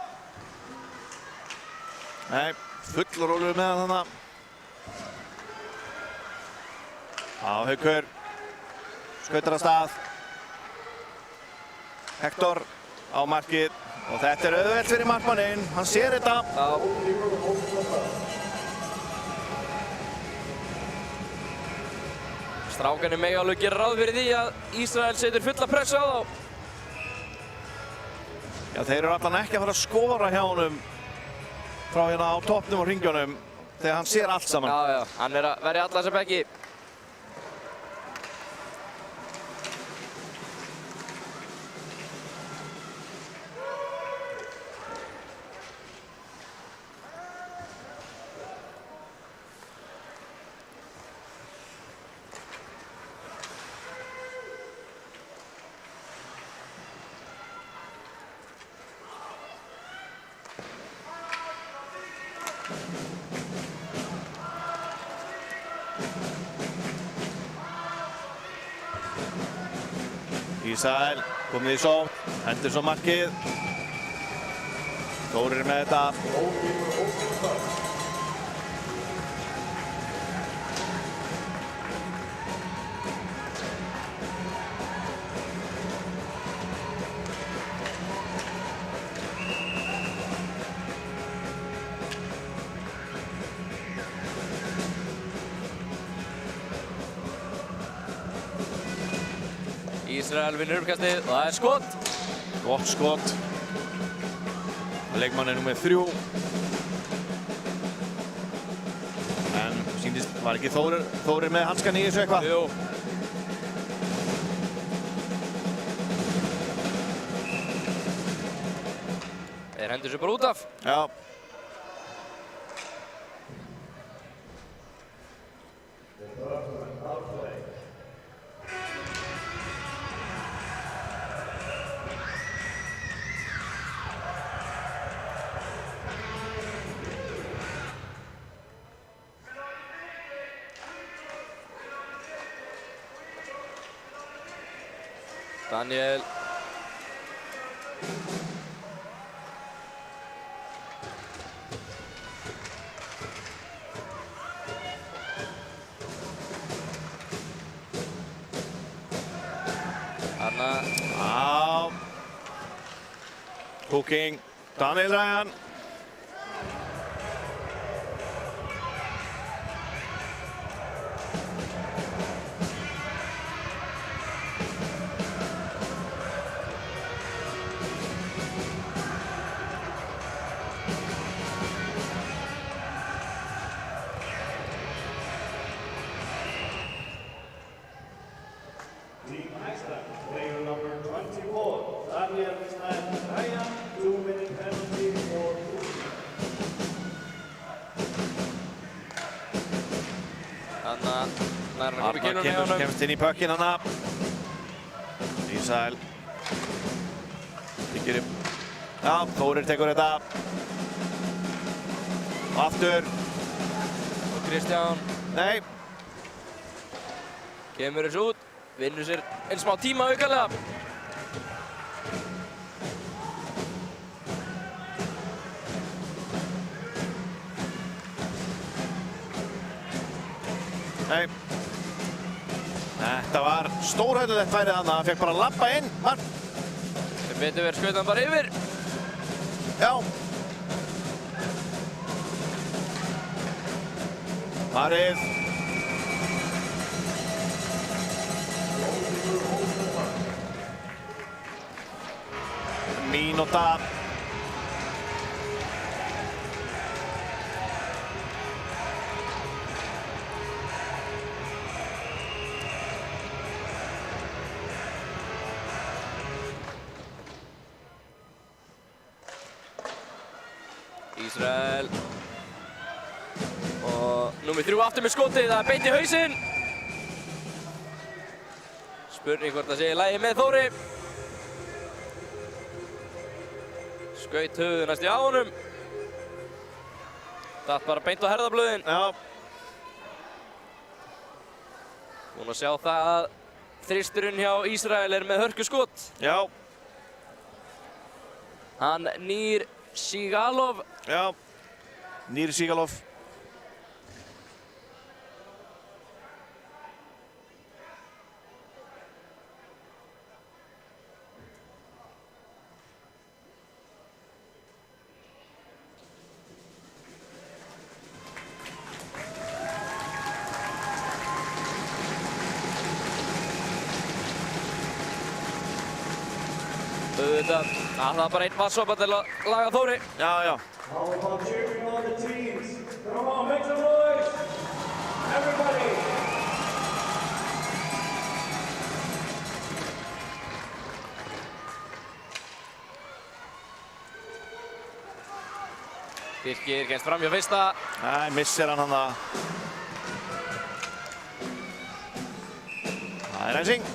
Nei, full rólur með hann þarna. Já, Haukur. Skautar af stað. Hektor á markið. Og þetta er auðvelt fyrir markmanninn. Hann sér þetta. Strákarnir mega alveg gera ráð fyrir því að Ísrael setur fulla pressu á þá. Já, þeir eru allan ekki að fara að skora hjá honum frá hérna á toppnum og hringjónum þegar hann sér allt saman. Já, hann er að verja alla þessa bekki. Ísrael komið í sókn, hendur svo markið. Þórir með þetta. Ísrael vinnur uppkastið og það er skot. Gott skot. Leikmann er númer 3. En sýndist, var ekki Þórir með hanskan í þessu eitthvað? Jú. Þeir hendur sér bara út af. Já. Daniel. Anna. Já. Hooking. Daniel Ryan. Team Iceland, player number 24, Daniel Ryan, 2-minute penalty for Anna nær að koma í Arnar kinnunum með honum. kemst inn í pökkinn hana. Ísrael. Byggir upp. Já, Þórir tekur þetta. Aftur. Og Kristján Nei. kemur þessu út. Vinnur sér einn smá tíma aukalega. Nei. Þetta var stórhættulegt færið þarna. Hann fekk bara að labba inn. Mark. Sem betur verið skaut hann bara yfir. Já. Farið. Mínúta. Ísrael. Og númer 3 aftur með skotið, það er beint í hausinn. Spurning hvort það sé í lagi með Þóri. Skaut höfuðið næst í á honum. Datt bara beint á herðablöðin. Já. Búin að sjá það að þristurinn hjá Ísrael er með hörku skot. Já. Hann Nýr Sigalov. Já. Nýr Sigalov. Auðvitað, það er bara einn vatnssopa til að laga Þóri. Já, já. How about cheering on the teams? Come on, make some noise! Everybody! Birkir kemst fram hjá fyrsta. Nei, missir hann það. Það er ræsing.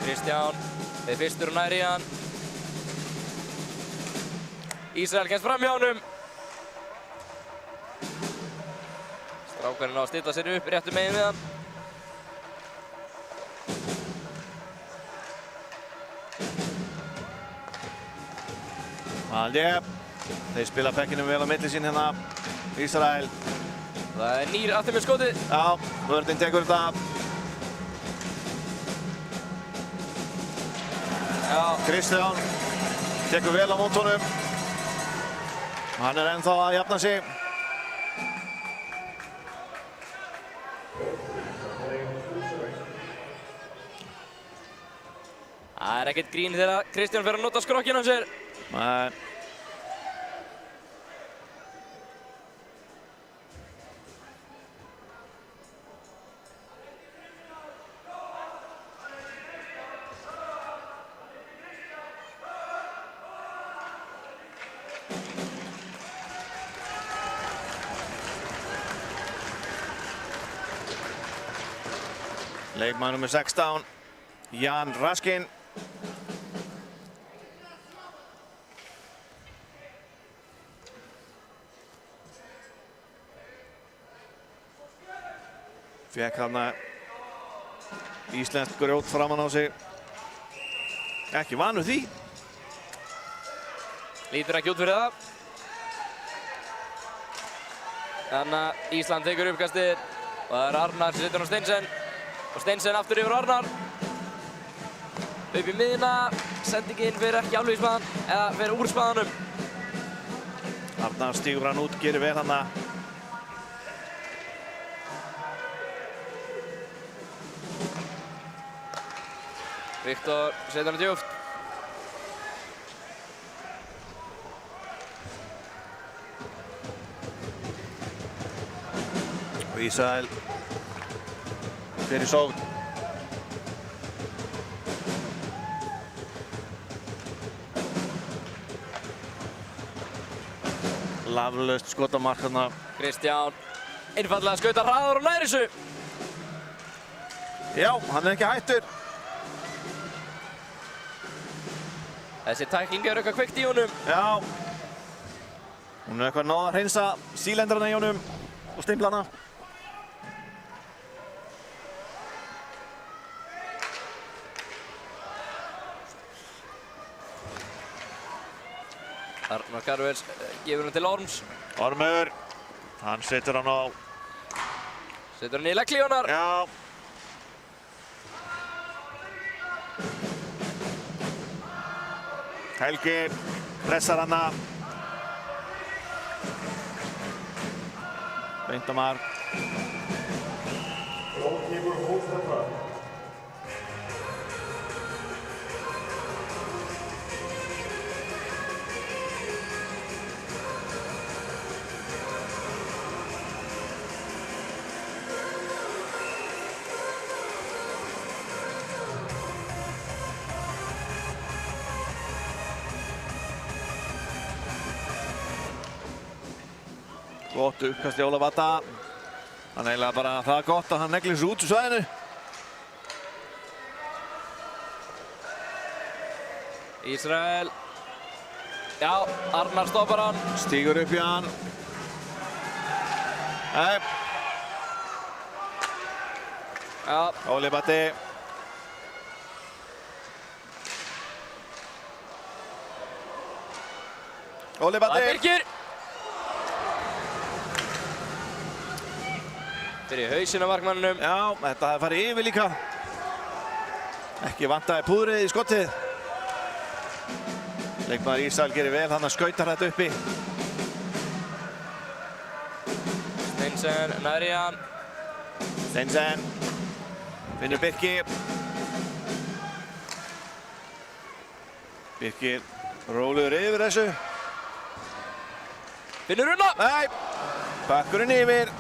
Kristján, þeir fyrstur og nær í hann. Ísrael kemst fram hjá honum. Strákarinn á að stilla sér upp réttu megin við hann. Aldi, þeir spila bekkinum vel á milli sín hérna, Ísrael. Það er Nýr aftur með skotið. Já, vörðin tekur þetta. Já. Kristján tekur vel á mót honum. Hann er ennþá að jafna sig. Það er ekkert grín þegar Kristján fer að nota skrokkinn á sér. Nei. Leikmaður nummer 16, Jan Raskin. Fekk hann íslenskt grjót framan á sig. Ekki vanur því. Lítur ekki út fyrir það. Þannig að Ísland tekur uppkastið og það er Arnar sem situr á Steinsen. Og Steinsen aftur yfir Arnar. Upp í miðina, sendingin fer ekki alveg í spaðan, eða fer úr spaðanum. Arnar stígur hann út, gerir vel hann að. Viktor setur hann djúpt. Og Ísrael fer í sókn. Laflaust skotamark þarna. Kristján einfallega skautar hraðar og nær þessu. Já, hann er ekki hættur. Þessi tækling er eitthvað kveikt í honum. Já. Hún er eitthvað náð að hreinsa sílendrarna í honum og stimplana. Arnar Karvels gefur hann til Orms. Ormur, hann setur hann á. Setur hann í legglífunar. Já. Helgi pressar hana. Beint á mark. Goalkeeper holds the puck. Gott uppkast Jóla Vata. Hann er eiginlega bara það gott að hann neglir sig út úr svæðinu. Ísrael. Já, Arnar stoppar hann. Stígur upp í hann. Nei. Já. Óli Batti. Óli Batti. Það er Birkir. Fyrir hausinn á markmannunum. Já, þetta hefði farið yfir líka. Ekki vantaði púðrið í skottið. Leikmaður Ísrael gerir vel, hann skautar þetta uppi. Steinsen nær í hann. Steinsen finnur Birkir. Birkir rólegur yfir þessu. Finnur Unna. Nei, bakkurinn yfir.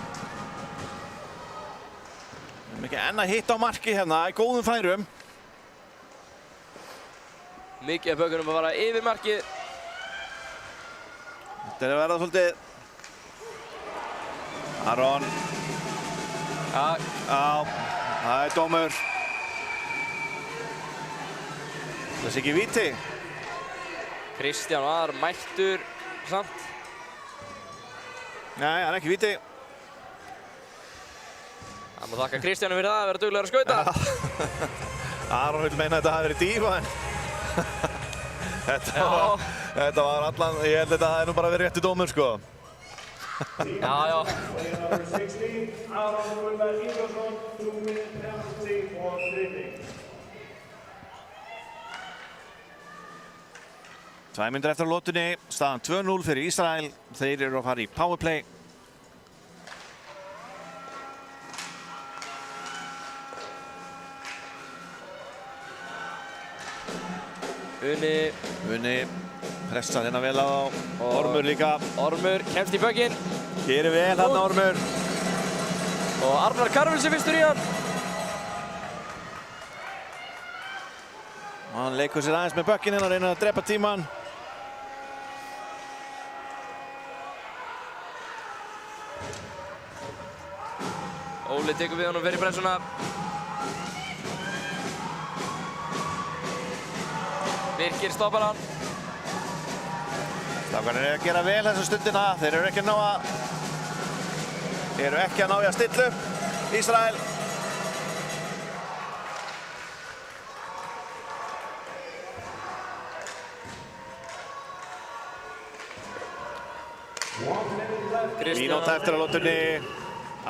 Við erum ekki enn að hitta á marki hérna í góðum færum. Mikið af bökunum að fara yfir markið. Þetta er að verða svolítið. Aron. Já. Já, það er dómur. Það sé ekki víti. Kristján var mættur samt. Nei, það er ekki víti. Það má þakka Kristjánu fyrir það að vera duglegur að skauta. Aron vil meina að þetta hafi verið dýfa en þetta var allan, ég held að þetta hafi nú bara verið rétti dómur sko. Já. Player number 16, Aron Guðberg Ingvarsson, 2-minute penalty for tripping. 2 mínútur eftir á lotunni, staðan 2-0 fyrir Ísrael. Þeir eru að fara í powerplay. Unni pressar hérna vel á Ormur líka. Ormur kemst í bögginn. Gerir vel hérna Ormur. Og Arnar Karvel sem fyrstur í hann. Hann leikur sér aðeins með bögginn hérna og reynir að drepa tíman. Óli tekur við honum fyrir pressuna. Birkir stoppar hann. Strákarnir eru að gera vel þessa stundina. Þeir eru ekki að ná að stilla upp Ísrael. Mínúta eftir á lotunni.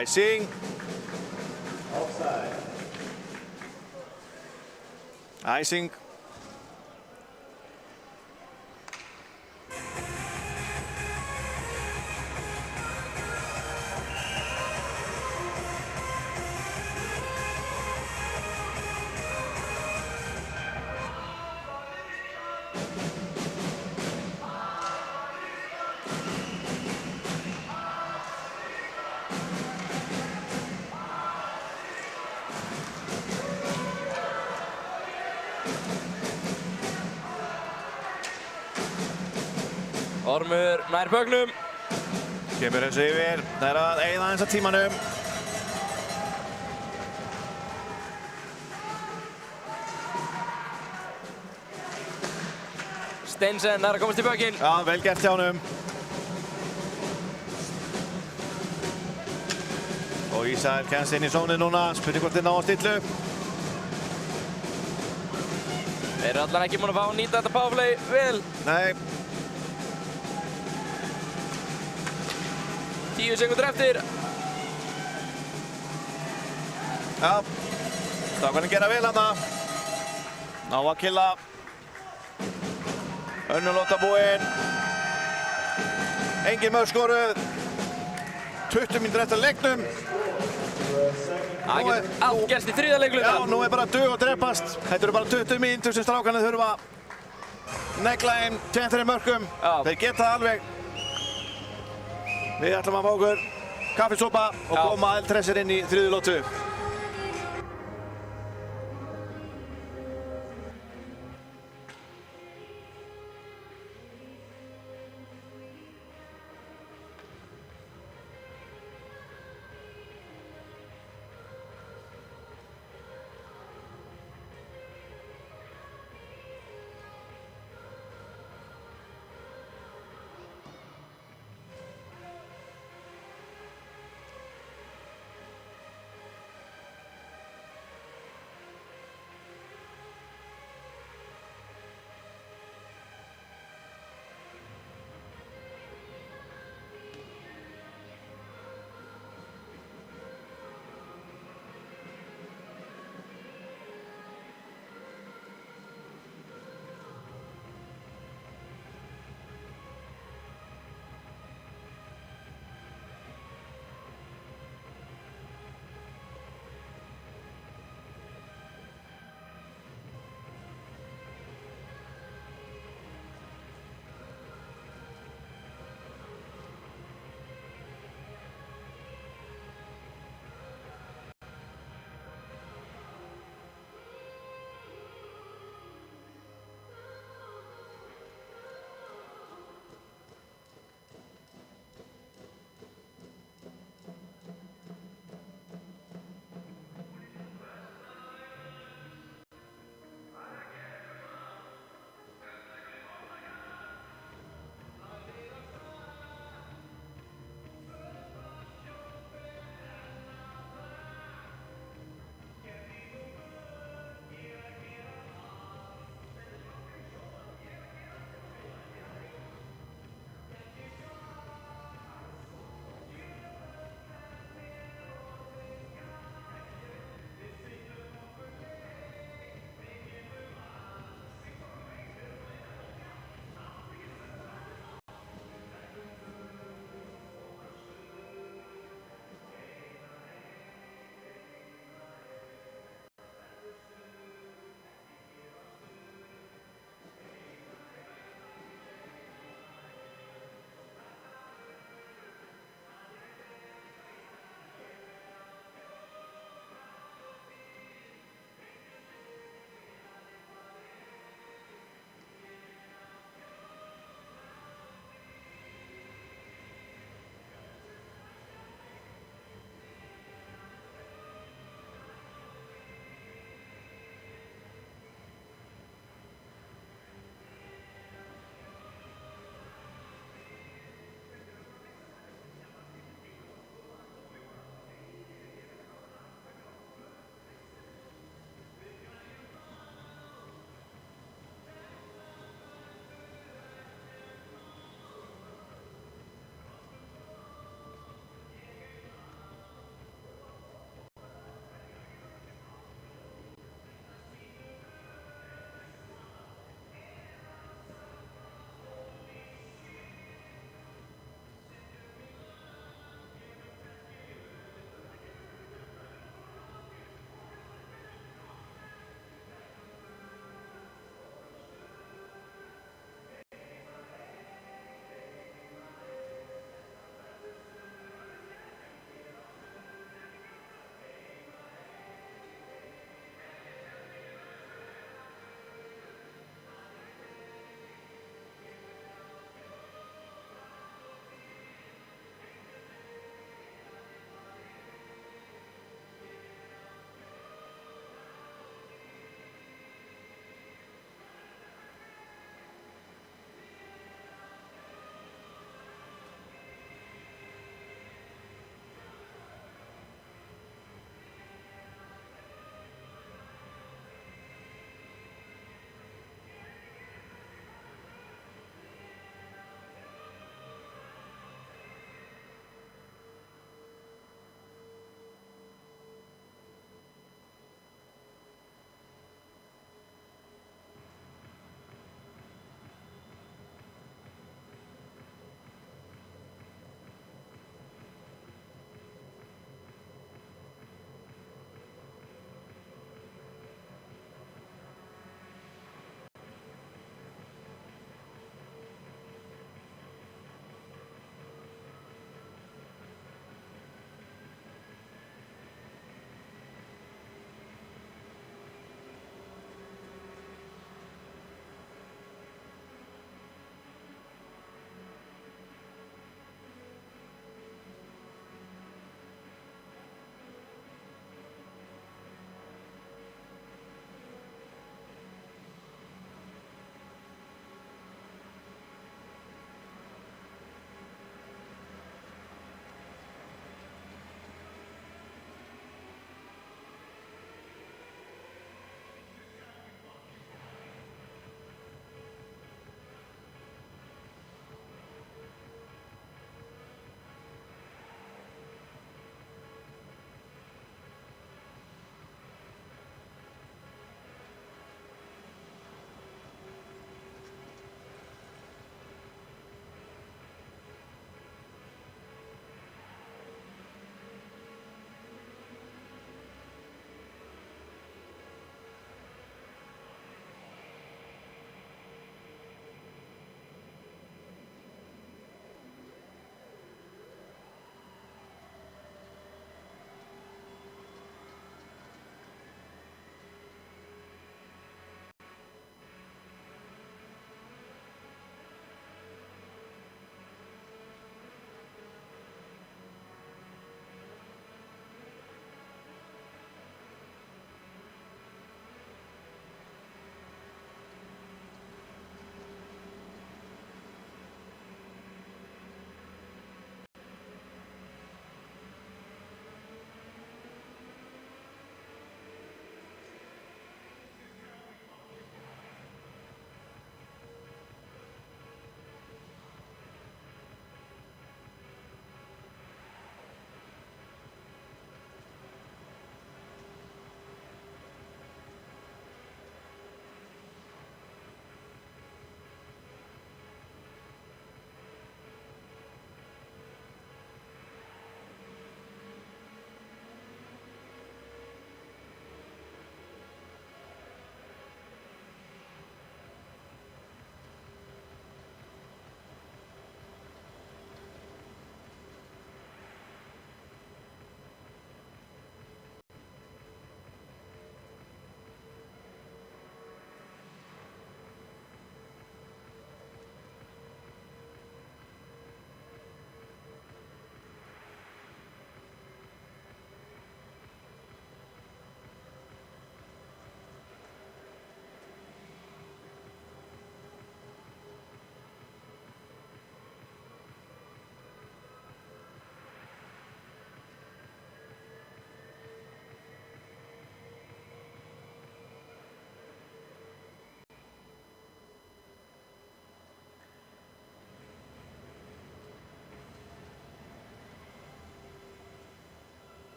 Icing. Icing. Ormur nær böggnum. Kemur þessu yfir. Það er að eyða aðeins að tímanum. Steinsen nær að komast í bögginn. Já, vel gert hjá honum. Og Ísrael kemst inn í zónið núna. Spurning hvort þeir ná að stilla upp. Þeir eru allan ekki múin að fá að nýta þetta powerplay vel. Nei. 10 sekundur eftir. Já. Strákarnir gera vel þarna. Ná að killa. Önnur lóta búinn. Engin mörk skoruð. 20 mínútur eftir leiknum. Það getur allt gerst í þriðja leikluta. Já, nú er bara dug og drepast. Þetta eru bara 20 mínútur sem strákarnir þurfa að negla inn 2-3 mörkum. Já. Þeir geta það alveg. Við ætlum að fá okkur kaffisopa og koma eldhressir inn í þriðju lótu.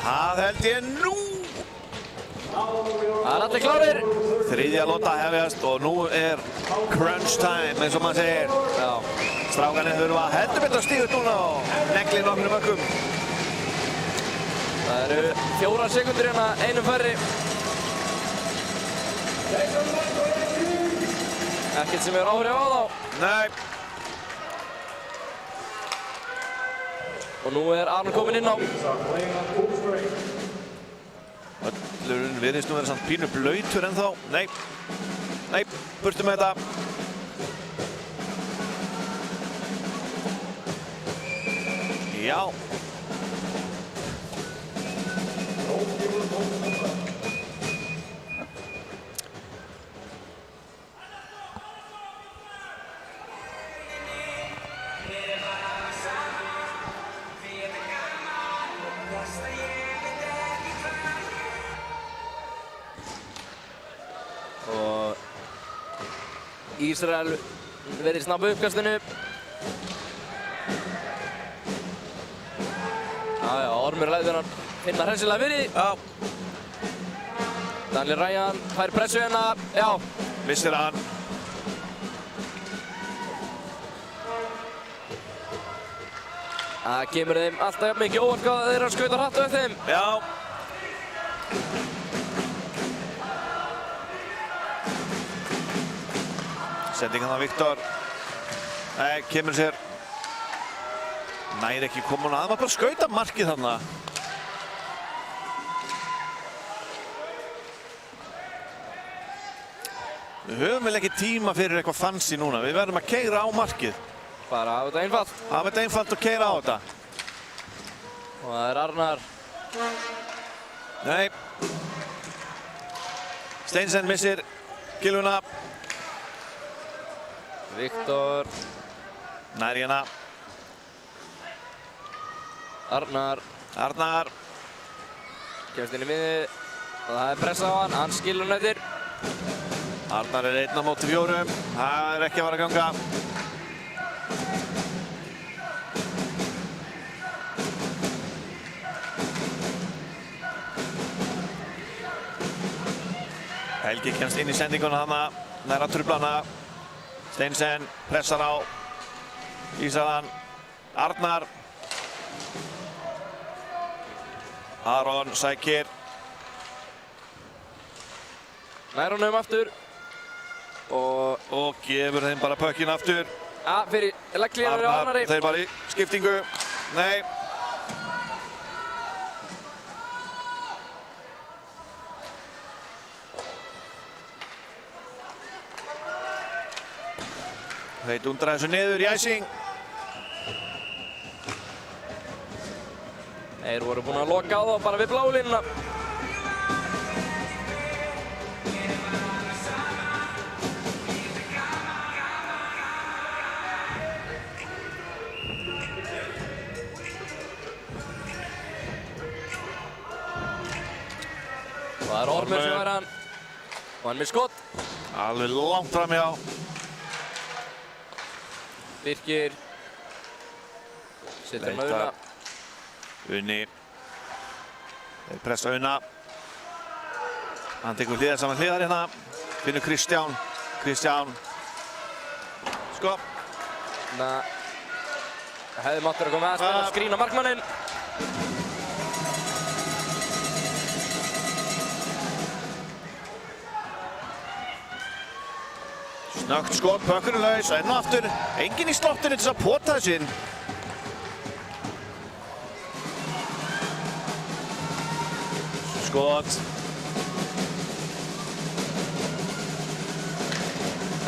Það held ég nú. Það allir klárir. Þriðja lota hefjast og nú crunch time eins og maður segir. Já. Strákarnir þurfa heldur betur að stíga upp núna og negli nokkrum mörkum. Það eru 4 sekúndur hérna, einum færri. Ekkert sem hefur áhrif á þá. Nei. Og nú Aron kominn inn á. Öllurinn virðist nú vera samt pínu blautur ennþá. Nei. Nei, burtu með þetta. Já. Og Ísrael virðist ná uppkastinu. Já, Ormur lætur hann finna hressilega fyrir. Já. Daniel Ryan fær pressu hérna. Já. Missir hann. Það kemur þeim alltaf mikið óvart hvað þeir eru að skauta hratt á eftir þeim. Já. Sending hann á Viktor. Nei, kemur sér. Næri ekki koma hún að. Það var bara að skauta markið þarna. Við höfum vel ekki tíma fyrir eitthvað fancy núna. Við verðum að keyra á markið. Bara hafa þetta einfalt. Hafa þetta einfalt og keyra á þetta. Og það Arnar. Nei. Steinsen missir kilvuna. Viktor. Nær hérna. Arnar. Arnar. Kemst inn í miðið. Og það pressa á hann. Hann skilur hann eftir. Arnar 1 á móti 4. Það ekki að fara að ganga. Helgi kemst inn í sendinguna hana. Næra trublana. Steinsen pressar á Ísalan. Arnar. Aron sækir. Nær honum aftur. Og gefur þeim bara pökkinn aftur. Ja, fyrir legglíðan við Arnari. Þeir bara í skiptingu. Nei. Þeir dundra þessu niður í æsing. Þeir voru búin að loka á þá bara við bláu línuna. Það Ormur sem var hann. Og hann með skott. Alveg langt fram hjá. Birkir. Setur hann að Unna. Unni. Þeir pressa Unna. Hann tekur hliðar saman hliðar hérna. Finnur Kristján. Kristján. Sko. Hefði máttur að koma að spila skrína markmanninn. Snöggt skot, pökkurinn laus, enn og aftur. Enginn í slottinu til að pota þessu inn. Skot.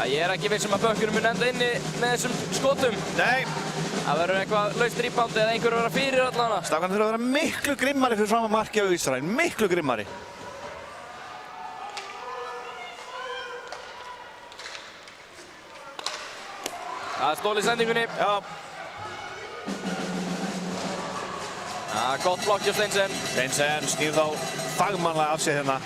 Ég ekki viss að pökkurinn mun enda inni með þessum skotum. Nei. Það verður eitthvað laust rebound eða einhver verður fyrir allana. Strákarnir þurfa að vera miklu grimmari fyrir fram að marki á Ísrael. Miklu grimmari. Það stól í sendingunni. Já. Gott blokk hjá Steinsen. Steinsen snýr þá fagmannlega af sig hérna.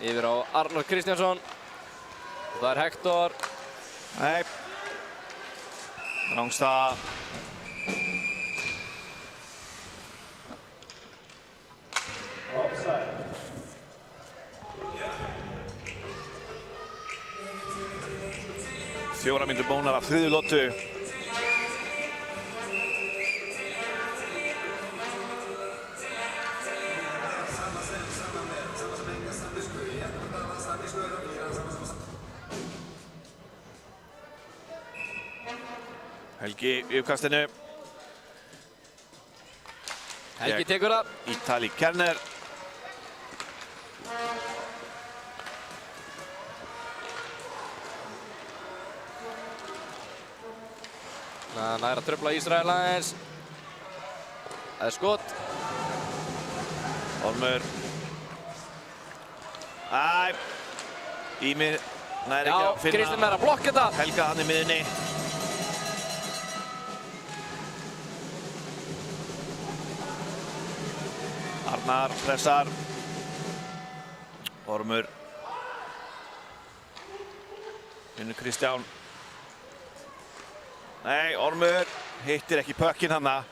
Yfir á Arnór Kristjánsson. Og það Hector. Nei. Rángstað. 4 mínútur búnar af þriðju lotu. Helgi í uppkastinu. Helgi tekur það. Ítali Kerner. Nær að trufla Ísrael aðeins. Það skot. Ormur. Ímir nær ekki að finna. Kristinn nær að blokka þetta. Helga hann í miðunni. Arnar pressar. Ormur. Vinnur Kristján. Nei, Ormur hittir ekki pökkinn hana.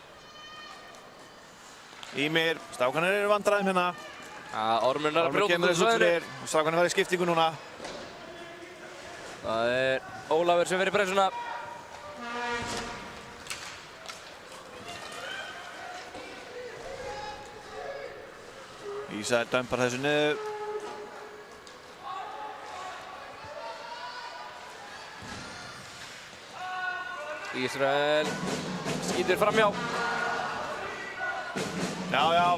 Ímir, strákanir eru vandræðum hérna. Ormur nær að brjóta út úr svæðinu. Strákanir var í skiptingu núna. Það Ólafur sem fyrir pressuna. Ísrael dömpar þessu niður. Ísrael skýtur framhjá. Já.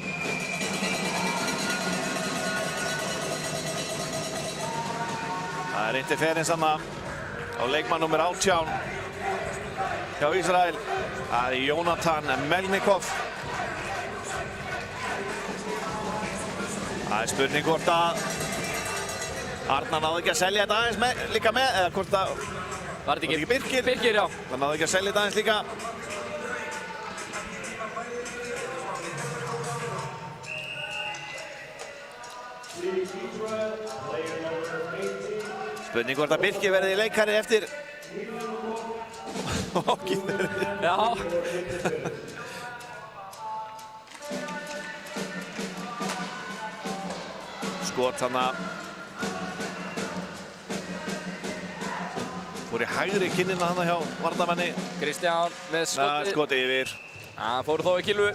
Það interference þarna á leikmann númer 18 hjá Ísrael. Það Jonathan Melnikov. Það spurning hvort að Arnar náði ekki að selja þetta aðeins líka með, eða hvort að Var þetta ekki Birkir? Birkir, já. Það náði ekki að selja þetta aðeins líka. Spurning hvort að Birkir verði leikari eftir Já. Skot þarna. Fór í hægri kinnina hana hjá varnarmanni. Kristján með skotið. Skotið yfir. Hann fór þó í kilvu.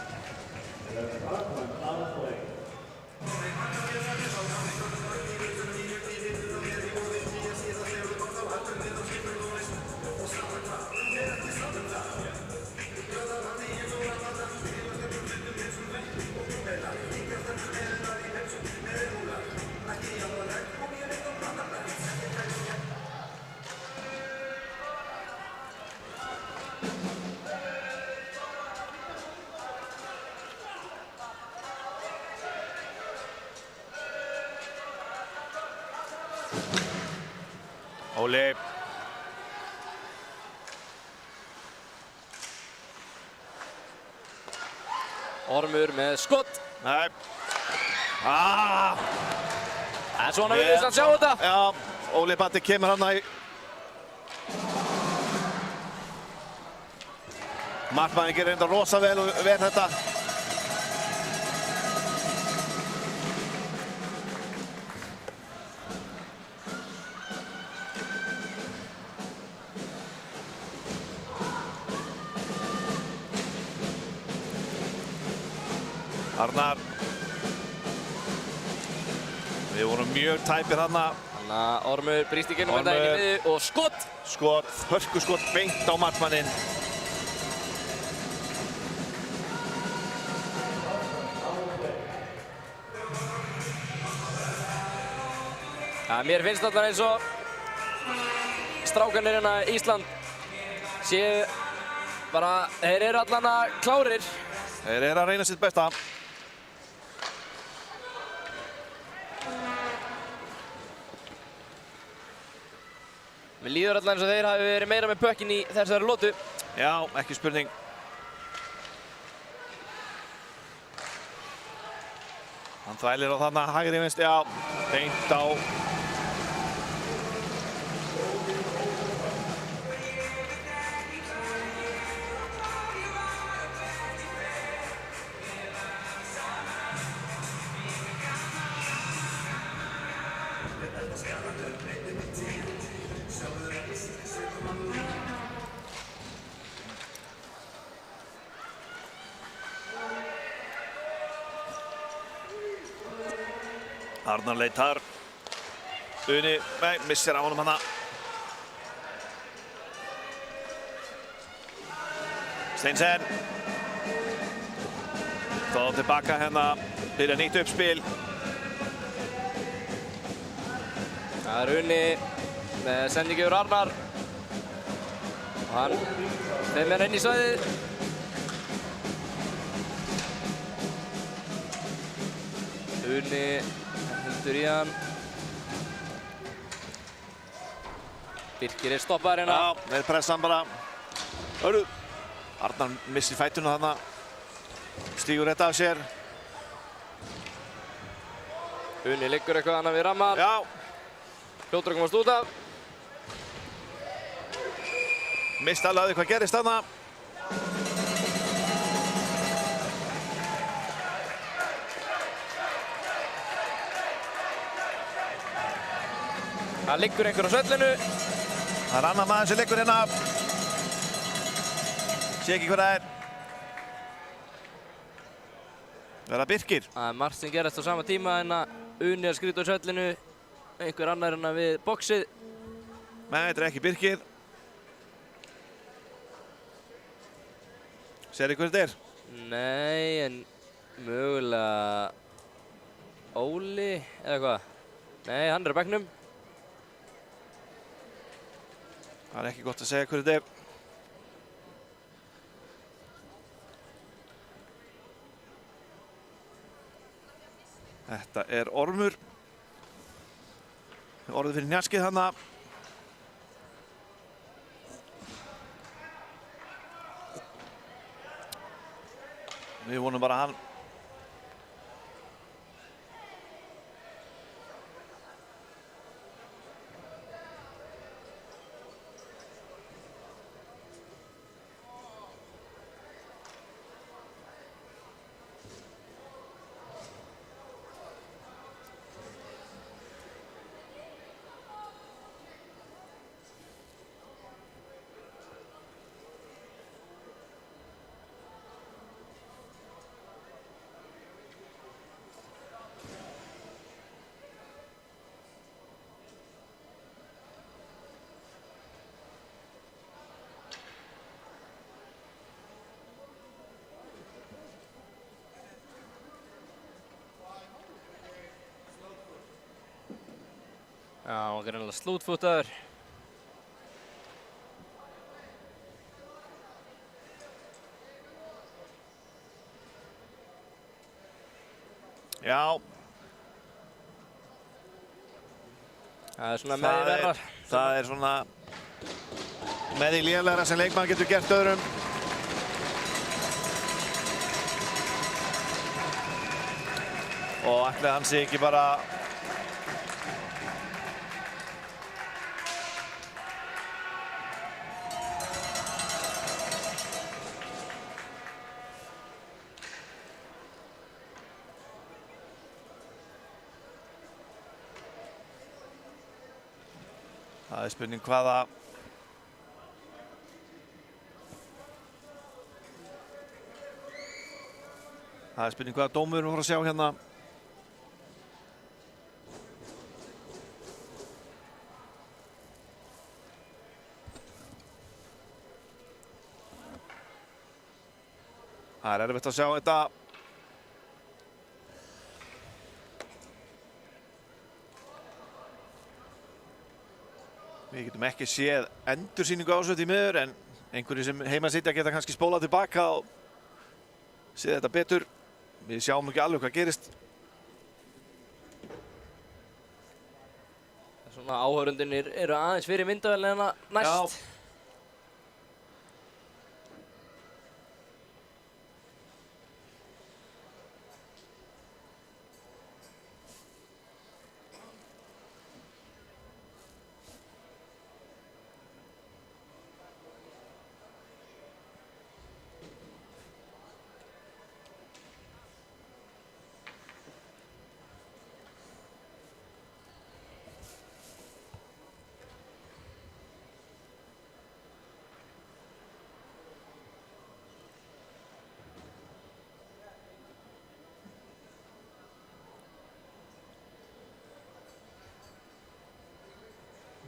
Óli. Ormur með skot. Nei. En svona virðist hann sjá þetta. Já, Óli Batti kemur hann í. Markmanni gerir enda rosa vel og ver þetta. Arnar. Við vorum mjög tæpir þarna. Þannig að Ormur brýst í gegnum þetta inn í miðju og skot. Skot, hörkuskot beint á markmanninn. Ja, mér finnst þetta eins og strákanir hérna í Ísland séu bara, þeir eru allan að klárir. Þeir eru að reyna sitt besta. Mér líður allan eins og þeir hafi verið meira með pökkinn í þessari lotu. Já, ekki spurning. Hann þvælir á þarna hægri vinst, já, beint á. Arnar leitar. Uni, nei, missir á honum hana. Steinsen. Þá tilbaka hérna, byrja nýtt uppspil. Það Uni með sendingu yfir Arnar. Og hann þeim inn í svæðið. Uni heldur í hann. Birkir stoppaður hérna. Já, með pressan bara. Hörru, Arnar missir fætuna þarna. Stígur rétt af sér. Uni liggur eitthvað annað við ramman. Já. Fljótur að komast út af. Mist alveg hvað gerist þarna. Það liggur einhver á svellinu. Það er annar maður sem liggur hérna. Sé ekki hvað það er. Það er Birkir. Það er margt sem gerast á sama tíma en að Uni að skrýta á svellinu. Einhver annar hérna við boxið. Nei, þetta er ekki Birkir. Sérðu hvað þetta er? Nei, en mögulega Óli eða hvað? Nei, hann er á bekknum. Það er ekki gott að segja hvað þetta er. Þetta er Ormur. Orðið fyrir Njaskið þarna. Við vonum bara að hann Já, hann var greinilega slútfútaður. Já. Það er svona með því verðar. Það er svona með því lélegra sem leikmann getur gert öðrum. Og ætli hann sé ekki bara Það er spurning hvaða dómur við vorum að sjá hérna. Það er erfitt að sjá þetta. Við getum ekki séð endursýningu á þessu því miður, en einhverju sem heima sitja geta kannski spólað tilbaka og séð þetta betur. Við sjáum ekki alveg hvað gerist. Svona áhörundunir eru aðeins fyrir myndavélina næst. Já.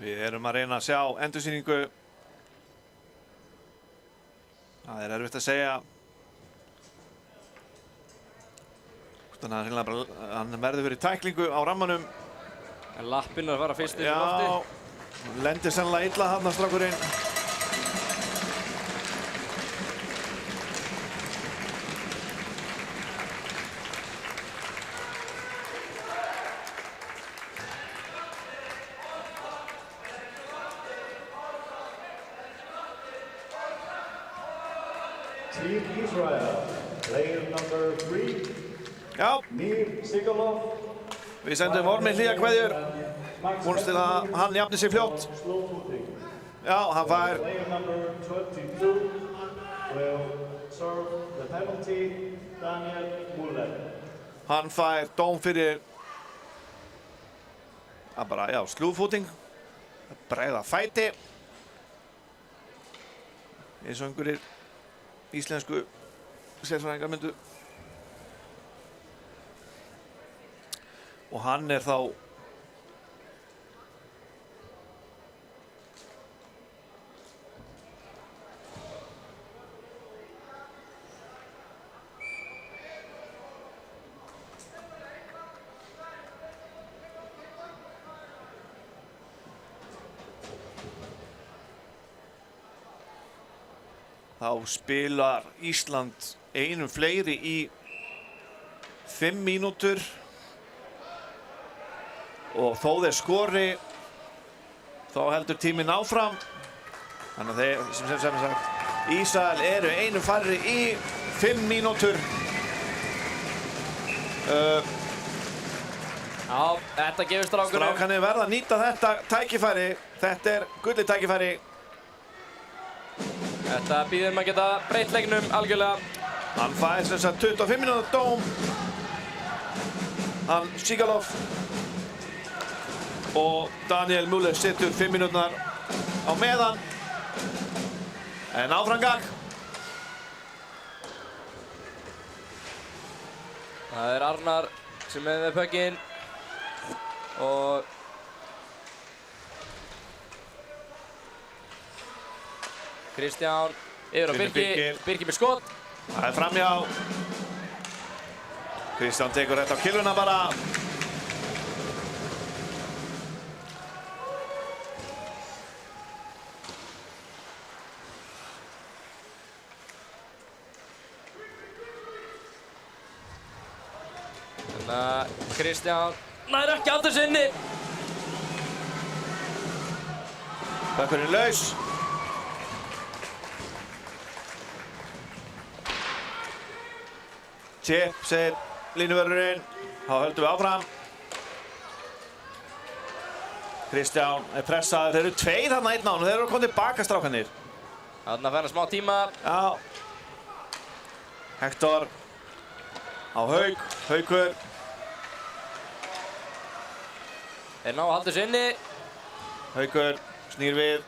Við erum að reyna að sjá endursýningu. Það er erfitt að segja. Þannig að hann verður fyrir tæklingu á rammanum. En lappinnar fara fyrst í lofti. Já, lendir sennilega illa þarna strákurinn. Team Israel, player number 3, Já, Nir Sigalov. við sendum Ormi hlýjar kveðjur. Vonast til að hann jafni sig fljótt. Slow footing. Já, hann fær Player number 22 will serve the penalty, Daniel Muller. Hann fær dóm fyrir að bara, já, slúðfúting, bregða fæti eins og einhverjir íslensku sérfræðingar myndu. Og hann er þá spilar Ísland einum fleiri í 5 mínútur og þó þeir skori þá heldur tíminn áfram. Þannig að þeir, sem sagt, Ísrael eru einum færri í 5 mínútur. Já, þetta gefur strákunum. Strákarnir verða að nýta þetta tækifæri. Þetta er gullið tækifæri. Þetta býður að geta breytt leiknum algjörlega. Hann fær sem sagt 25 mínútur dóm. Hann Sigalov. Og Daniel Muller setur 5 mínúturnar á meðan. En áfram gang. Það er Arnar sem er með pökkinn. Og Kristján yfir á Birkir með skot. Það er framhjá. Kristján tekur þetta á killuna bara. Þannig að Kristján nær ekki aftur sinni. Pökkurinn laus. Chip, segir línuvörðurinn. Þá höldum við áfram. Kristján er pressaður. Þeir eru tveir þarna einn án og þeir eru komið tilbaka strákarnir. Þarna fær hann smá tíma. Já. Hector á Hauk. Haukur. Þeir ná að halda sig inni. Haukur snýr við.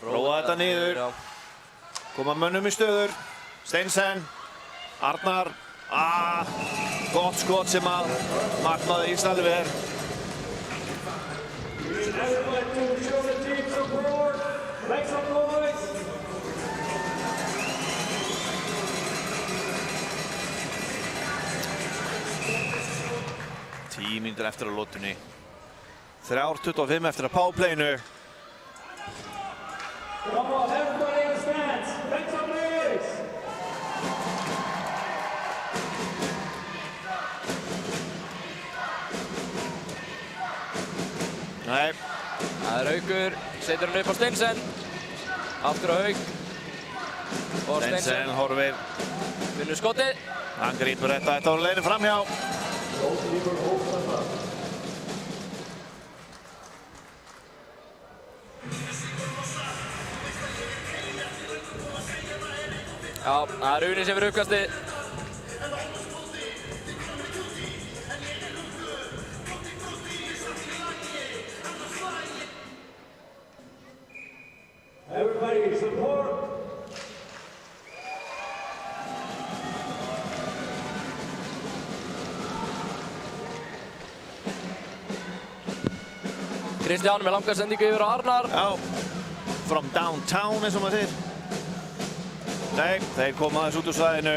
Róa þetta niður. Koma mönnum í stöður. Steinsen. Arnar. Gott skot sem að magnaði Ísrael við. Everybody to show the team support. Make some noise. Tíu mínútur eftir á lotunni. 3:25 eftir að powerplayinu. Come on, everybody in the stands. Make some noise. Nei, Það er Haukur, setur hann upp á Steinsen. Aftur á Hauk. Og Steinsen Steinsen horfir. finnur skotið. Hann grípur þetta á leiðinni framhjá. Goalkeeper holds them up. Já, það er Uni sem er uppkastið. Everybody support. Kristján með langa sendingu yfir á Arnar. Já, from downtown eins og maður segir. Nei, þeir koma aðeins út úr svæðinu.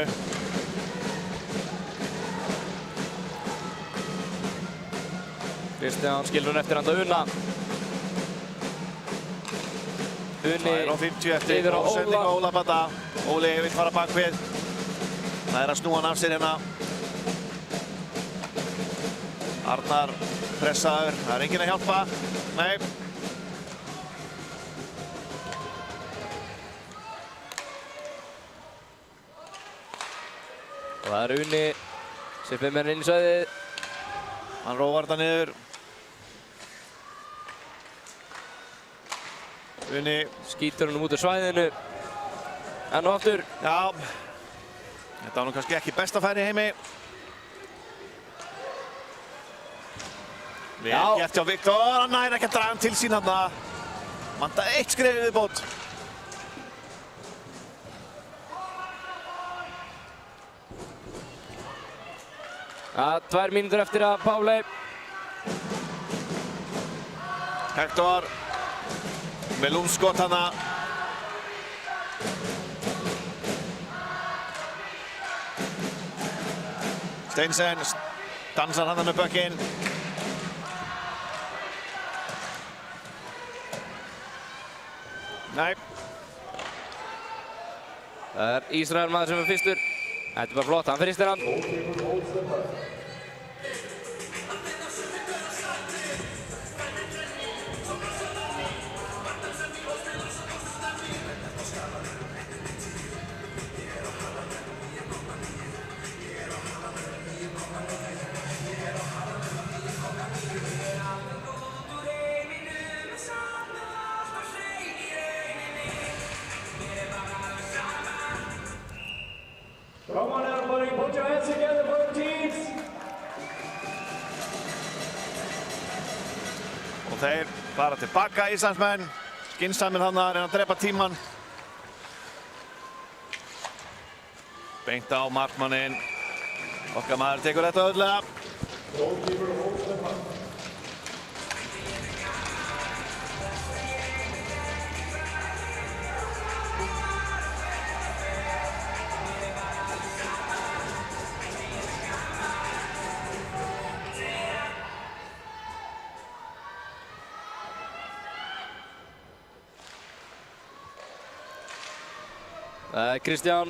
Kristján skilur hún eftir handa Una. Unni 2:50 eftir yfir á sendingu á Óla. Óla Badda. Óli vill fara bakvið. Það er að snúa hann af sér hérna. Arnar pressaður, það er enginn að hjálpa. Nei. Og það er Unni sem fyrir mér inn í svæðið. Hann róar þetta niður. Unni. Skýtur hann út úr svæðinu. Enn og aftur. Já. Þetta var nú kannski ekki besta færi í heimi. Vel gert hjá Viktor, hann nær ekki að draga hann til sín þarna. Vantaði eitt skref í viðbót. Ja, 2 mínútur eftir að Páli. Hector með lúmskot hana. Steinsen dansar hana með bökkinn. Nei. Það er Ísrael maður sem er fyrstur. Þetta er bara flott, hann fyrstir hann. Come on everybody, put your hands together for the teams. Og þeir fara tilbaka Íslandsmenn. Skynsamir hann að reyna að drepa tíman. Beint á markmanninn. Okkar maður tekur þetta öðlega. Það er Kristján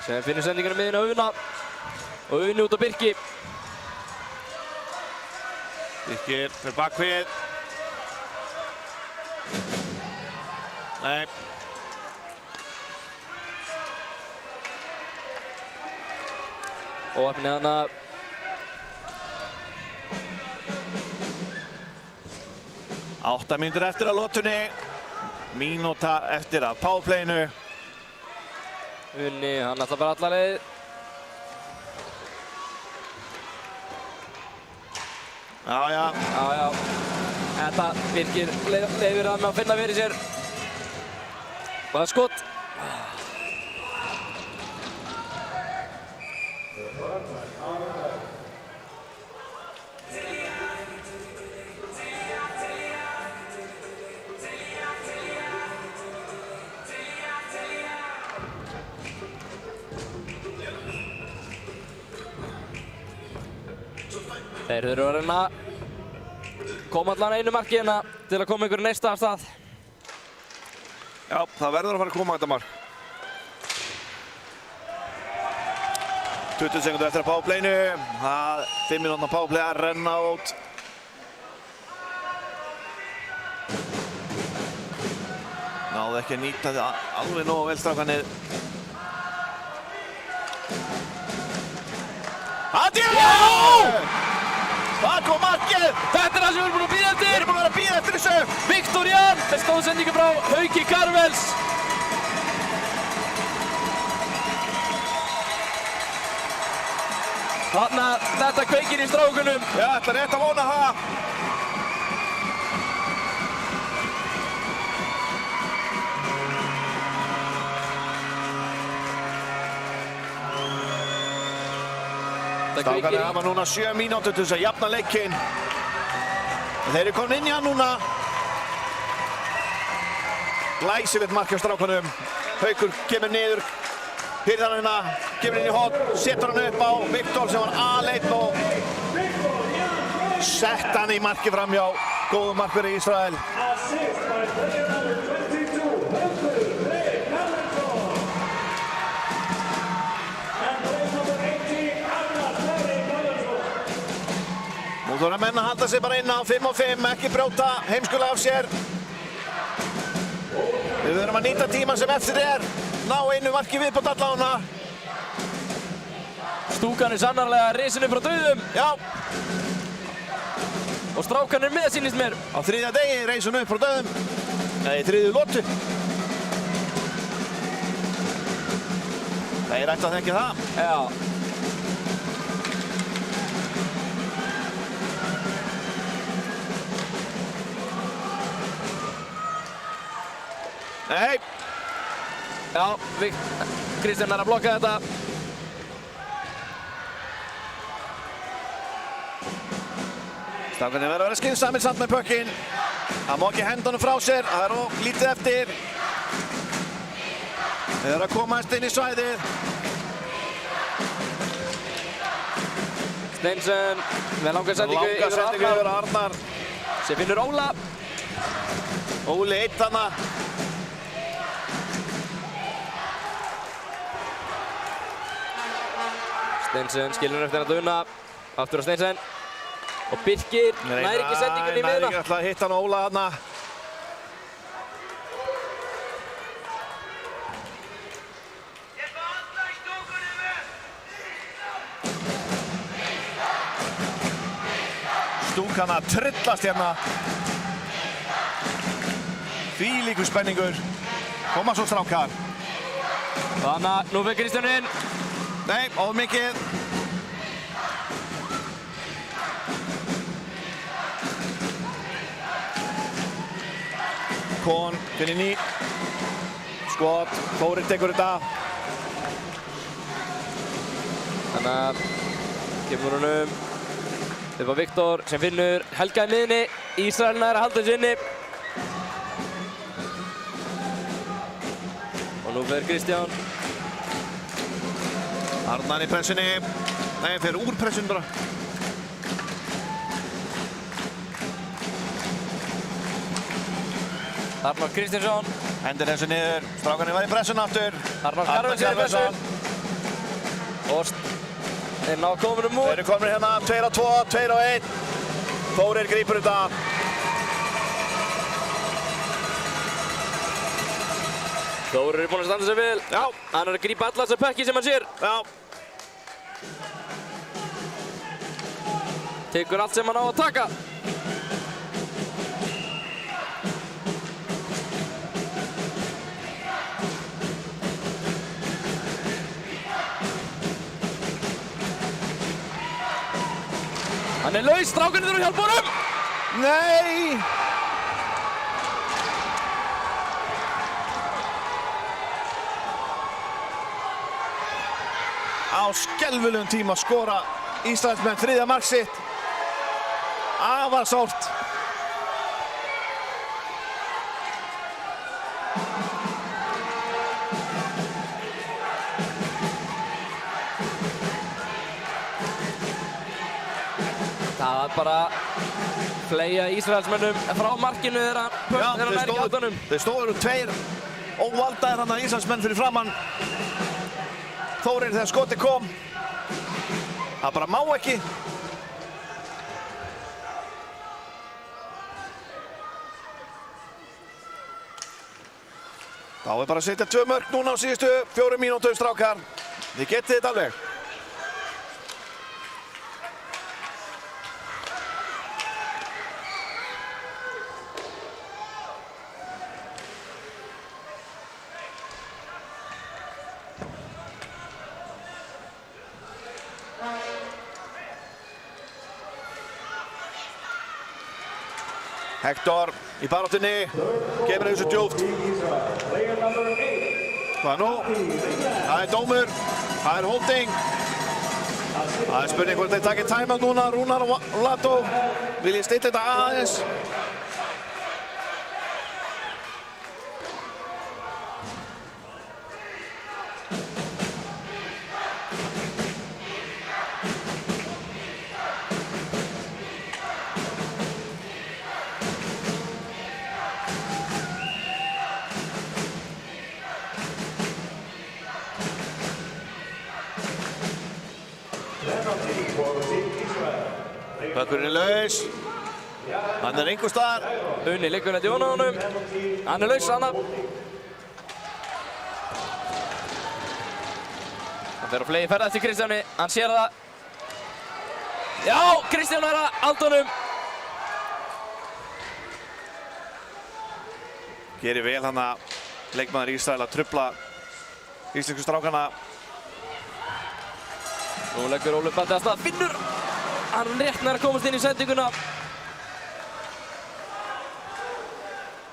sem finnur sendingunum miðin á Una. Og Unni út á Birki. Birkir fyrir bakvið. Nei. Og opnið hana. Átta mínútur eftir að lotunni. Mínúta eftir að powerplayinu. Unni, hann ætlar bara alla leið. Já, já. Já, já. Þetta Birkir leifir hann að finna fyrir sér. Og það er skot. Þeir þurfa að reyna að koma allan einu marki hérna til að koma ykkur neista af stað. Já, það verður að fara að koma þetta mark. 20 sekundur eftir að powerplayinu. 5 mínútna powerplay að renna út. Náðu ekki að nýta þetta alveg nógu vel strákanir. Adjö! Það kom markið! Þetta er það sem við erum búin að bíða eftir! Við erum búin að vera að bíða eftir þessu! Viktor Jan með stóðsendingu frá Hauki Karvels. Þarna, þetta kveikir í strákunum. Já, þetta er rétt að vona það. Strákarnir hafa núna 7 mínútur til þess að jafna leikinn. Þeir eru komin inn í hann núna. Glæsilegt mark hjá strákunum. Haukur kemur niður. Hyrðir hann hérna, kemur inn í horn, setur hann upp á Viktor sem var aleinn og sett hann í marki framhjá. Góður markur í Ísrael. Assist by player number 22, Haukur Freyr Erlendsson. And player number 18, Arnar Freyr Erlendsson. Nú þurfa menn að halda sig bara inn á 5 og 5, ekki brjóta heimskulega af sér. Við verðum að nýta tíman sem eftir ná einu marki viðbót allavega. Stúkan sannarlega risin upp frá dauðum. Já. Og strákan með sýnist mér. Á þriðja degi reis hún upp frá dauðum. Eða í þriðju lotu. Þeir ættu að þekki það. Já. Nei. Já, Kristján að blokka þetta. Strákarnir verða að vera skynsamir samt með puckinn. Það má ekki henda honum frá sér, það er of lítið eftir. Þeir eru að komast inn í svæðið. Steinsen með langa sendingu yfir Arnar. Sem finnur Óla. Óli eitt þarna. Steinsen skilur eftir að duna. Aftur á Steinsen. Og Birkir nær ekki sendingunni í miðna. Nær ekki alltaf að hitta hann Óla þarna. Stúkan að trillast hérna. Þvílíkur spenningur. Koma svo strákar. Þannig að nú fyrir Kristján inn. Nei, of mikið. Kohn fyrir inn í. Skot, Þórir tekur þetta. Þannig að kemur honum upp á Viktor sem finnur Helga í miðni. Ísraelina að halda þessu inni. Og nú fyrir Kristján. Arnar í pressunni. Nei, hann fer úr pressunni bara. Arnar Kristjánsson. Hendir þessu niður. Strákarnir var í pressun aftur. Arnar Karvelsson í pressun. Og þeir ná kominum úr. Þeir eru komin hérna 2-2, 2-1. Þórir grípur þetta. Þórir búinn að standa sig vel. Já. Hann er að grípa alla þessa pökki sem hann sér. Já. Tekur allt sem hann á að taka. Hann er laus, strákarnir þurfa að hjálpa honum! Nei! Á skelfilegum tíma skora Íslandsmenn þriðja mark sitt. Afar sárt. Það var bara fleygja Ísraelsmönnum frá markinu þegar hann nær ekki átunum. Þeir stóðu tveir óvaldaðir hann að Íslandsmenn fyrir framann. Þórir þegar skoti kom. Það bara má ekki. Þá er bara að setja 2 mörk núna á síðustu 4 mínútum, strákar. Þið getið þetta alveg. Hector í baráttunni, kemur þessu djúpt. Hvað nú? Það er dómur, það er holding. Það er spurning hvort þeir takir timeout núna, Rúnar og Lato. Vil ég stilla þetta aðeins? Bökkurinn er laus. Hann er einhvers staðar. Unni liggur þetta í honum. Hann er laus, Anna. Hann fer á flegi ferð eftir Kristjáni. Hann sér það. Já, Kristján er að Aldonum. Gerir vel hann að leikmaður Ísrael að trufla íslensku strákana. Nú leggur Ólöf bandið af stað. Finnur! Hann rétt nær að komast inn í sendinguna.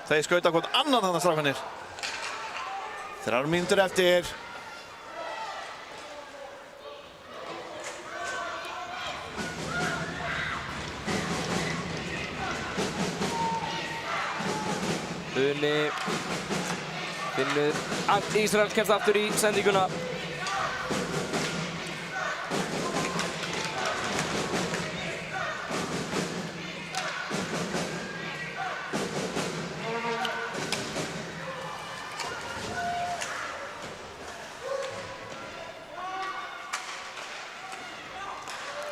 Þeir skauta hvort annan þarna strákanir. 3 mínútur eftir. Unni. Finnur. Ísrael kemst aftur í sendinguna.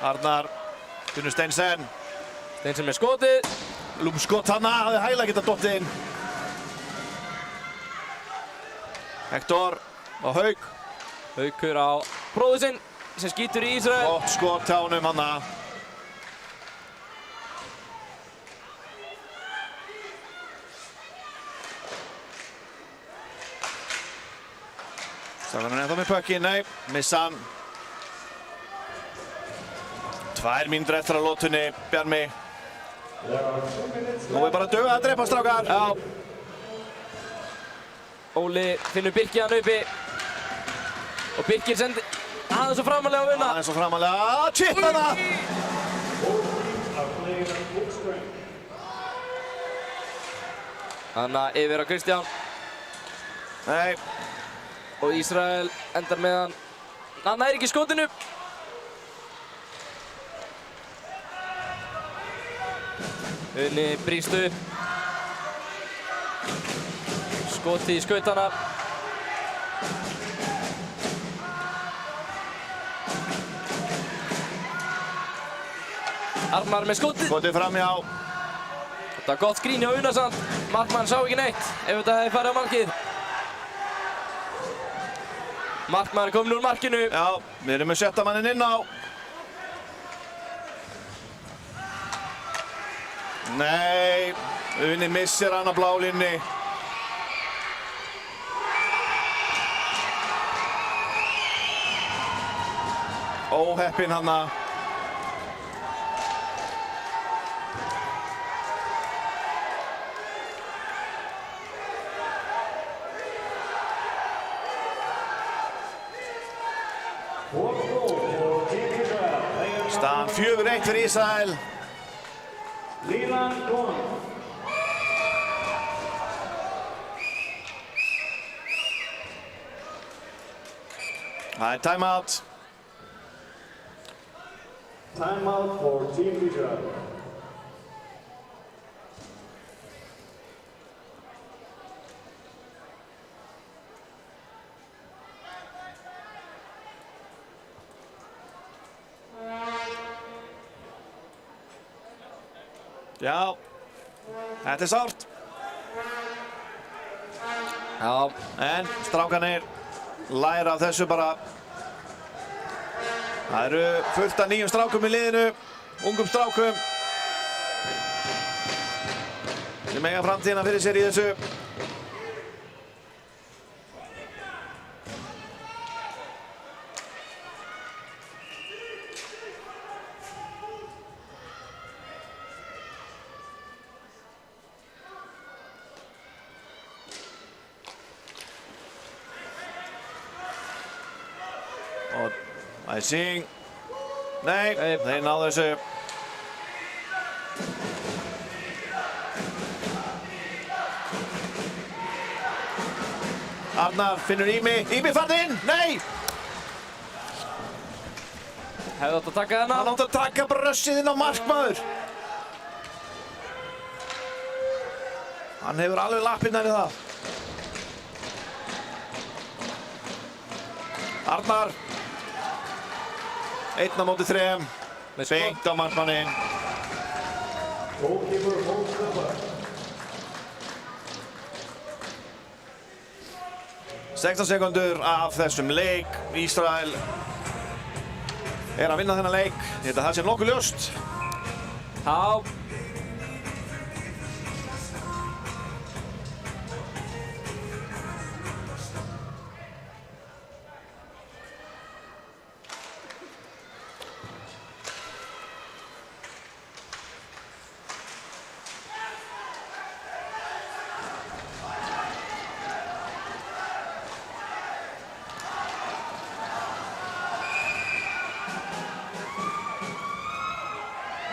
Arnar, Finnur Steinsen. Steinsen með skotið. Lúmskott hana, hafði hæglega getað dottið inn. Hector og Hauk. Haukur á bróður sinn sem skýtur í Ísrael. Gott skot hjá honum hana. Strákan er ennþá með pökkinn, nei, missa hann. 2 mínútur eftir að lotunni, Bjarmi. Nú er bara dögð að drepa strákar. Já. Óli finnur Birki hann uppi. Og Birkir sendi aðeins og framalega að vinna. Aðeins og framalega, chip hana! Þannig yfir á Kristján. Nei. Og Ísrael endar með hann. Hann er ekki skotinu. Unni brýst upp. Skoti í skautana. Arnar með skotið. Skotið framhjá. Þetta var gott skrín hjá Unarsand. Markmann sá ekki neitt ef þetta hefði farið á markið. Markmann er komin úr markinu. Já, við erum með 7. mannin inn á. Nei, Unni missir hann á blálínni. Óheppinn hanna. Staðan 4-1 fyrir Ísrael. Leland Gunn. Það er timeout. Timeout for Team Israel. Já, þetta er sárt. Já. En strákanir læra af þessu bara. Það eru fullt af nýjum strákum í liðinu, ungum strákum. Sem eiga framtíðina fyrir sér í þessu. Og Æsing Nei, þeir náðu þessu. Arnar finnur Ími farði inn, nei! Hefði átt að taka þennan. Hann átti að taka brössið inn á markmaður. Hann hefur alveg lappirnar í það. Arnar. 1 á móti 3. Beint á markmanninn. Goalkeeper holds the puck. 16 sekundur af þessum leik. Ísrael að vinna þennan leik. Það sé nokkuð ljóst. Já.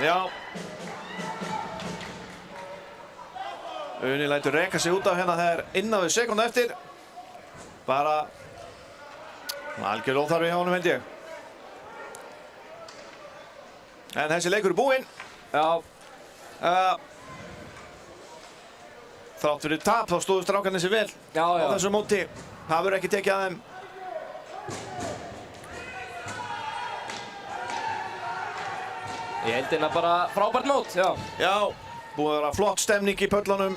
Já. Uni lætur reka sig út af hérna þegar innan við sekúndu eftir. Bara algjör óþarfi hjá honum held ég. En þessi leikur búinn. Já. Þrátt fyrir tap þá stóðu strákarnir sig vel Já. á þessu móti. Það verður ekki tekið að þeim. Ég heldina bara frábært mót, já. Já, búið að vera flott stemning í pöllunum.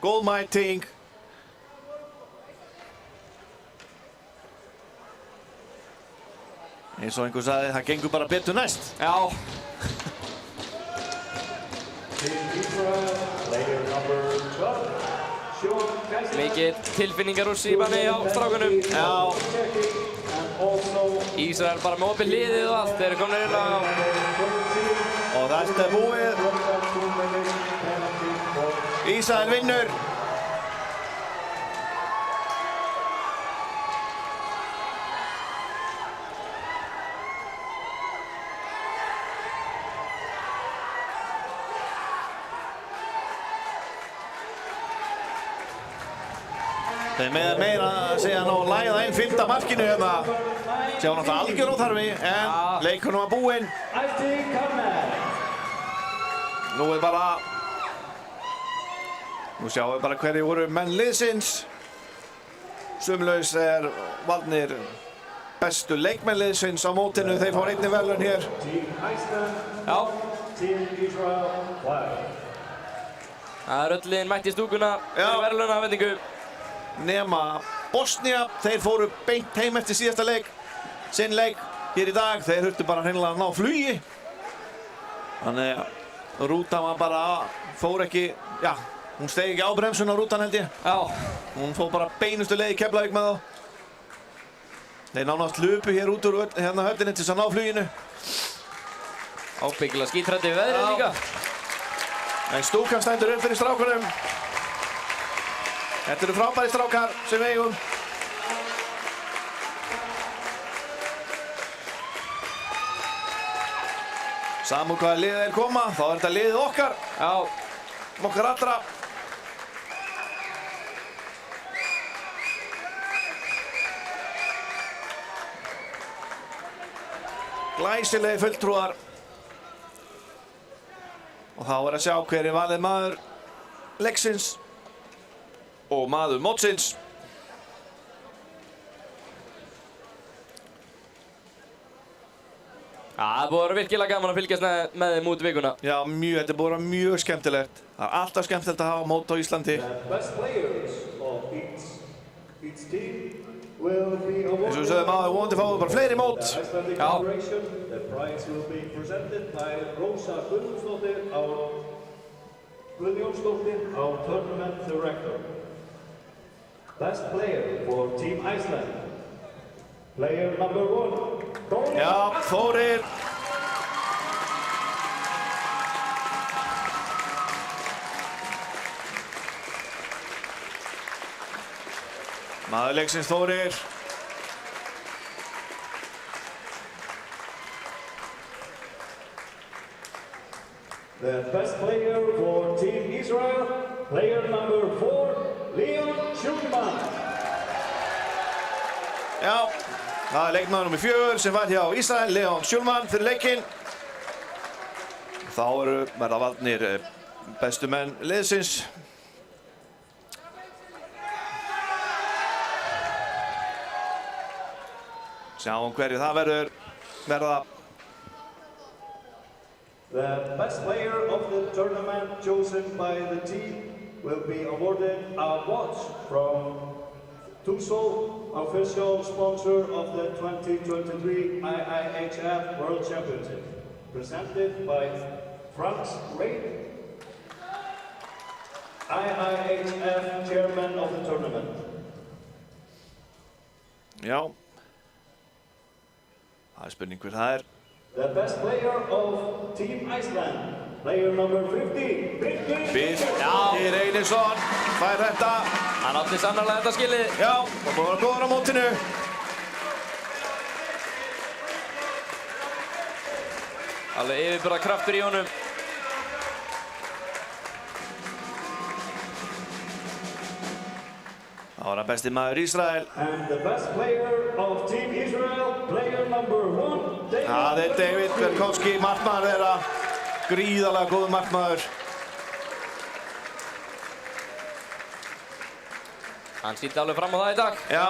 Góð mæting. Eins og einhver sagði, það gengur bara betur næst. Já. Mikið tilfinningarúss í manni á strákunum. Já. Ísrael bara með opið hliðið og allt. Þeir eru komnir inn á. Og þetta er búið. Ísrael vinnur. Þeir meira að segja ná að læða inn 5. markinu hérna. Sjá náttúrulega algjör óþarfi, en leikunum var búinn. Nú sjáum við bara hverju voru menn liðsins. Sömuleiðis valnir bestu leikmenn liðsins á mótinu. Þeir fá einnig verðlaun hér. Já. Team Israel flag. Það er öll liðin mætt í stúkuna fyrir verðlaunaafhendingu. Nema Bosnia, þeir fóru beint heim eftir síðasta leik. Sinn leik hér í dag. Þeir þurftu bara hreinlega að ná flugi. Þannig að rútan var bara, fór ekki, já, hún steig ekki á bremsun á rútan held ég. Já. Hún fór bara beinustu leið í Keflavík með þá. Þeir nánast lupu hér út úr hérna höllinni til þess að ná fluginu. Ábyggilega skítræddi við veðrið líka. En stúkan stendur upp fyrir strákunum. Þetta eru frábæri strákar sem við eigum. Saman hvaða liðið er koma, þá er þetta liðið okkar. Já. Okkar allra. Glæsilegi fulltrúar. Og þá er að sjá hver er valið maður leiksins og maður mótsins. Það er búið að vera virkilega gaman að fylgjast með þeim út vikuna. Já, þetta er búið að vera mjög skemmtilegt. Það er alltaf skemmtilegt að hafa mót á Íslandi. Best players of each team will be awarded. Eins og við sögum að vonandi fáum við bara fleiri mót. Já. The prize will be presented by Rósa Guðjónsdóttir, our tournament director. Best player for Team Iceland. Player number 1. Já, Þórir. Maður leiksins Þórir. The best player for Team Israel, player number 4, Leon Schulman. Já, það leikmaður nummer 4 sem var hjá Ísrael, Leon Schulman fyrir leikinn. Þá verða valnir bestu menn liðsins. Sjáum hverju það verða. The best player of the tournament chosen by the team will be awarded a watch from Tussauds, official sponsor of the 2023 IIHF World Championship, presented by Franz Reid, IIHF chairman of the tournament. Já. Það spurning hver það The best player of Team Iceland, player number 50, Birgir Einarsson fær þetta. Hann átti sannarlega þetta skilið. Já, og búið að vera góður á mótinu. Alveg yfirbara kraftur í honum. Það var hann besti maður Ísrael. And the best player of Team Israel, player number 1, David. Það David Berkowski, markmaður þeirra. Gríðarlega góður markmaður. Hann sýndi alveg fram á það í dag. Já.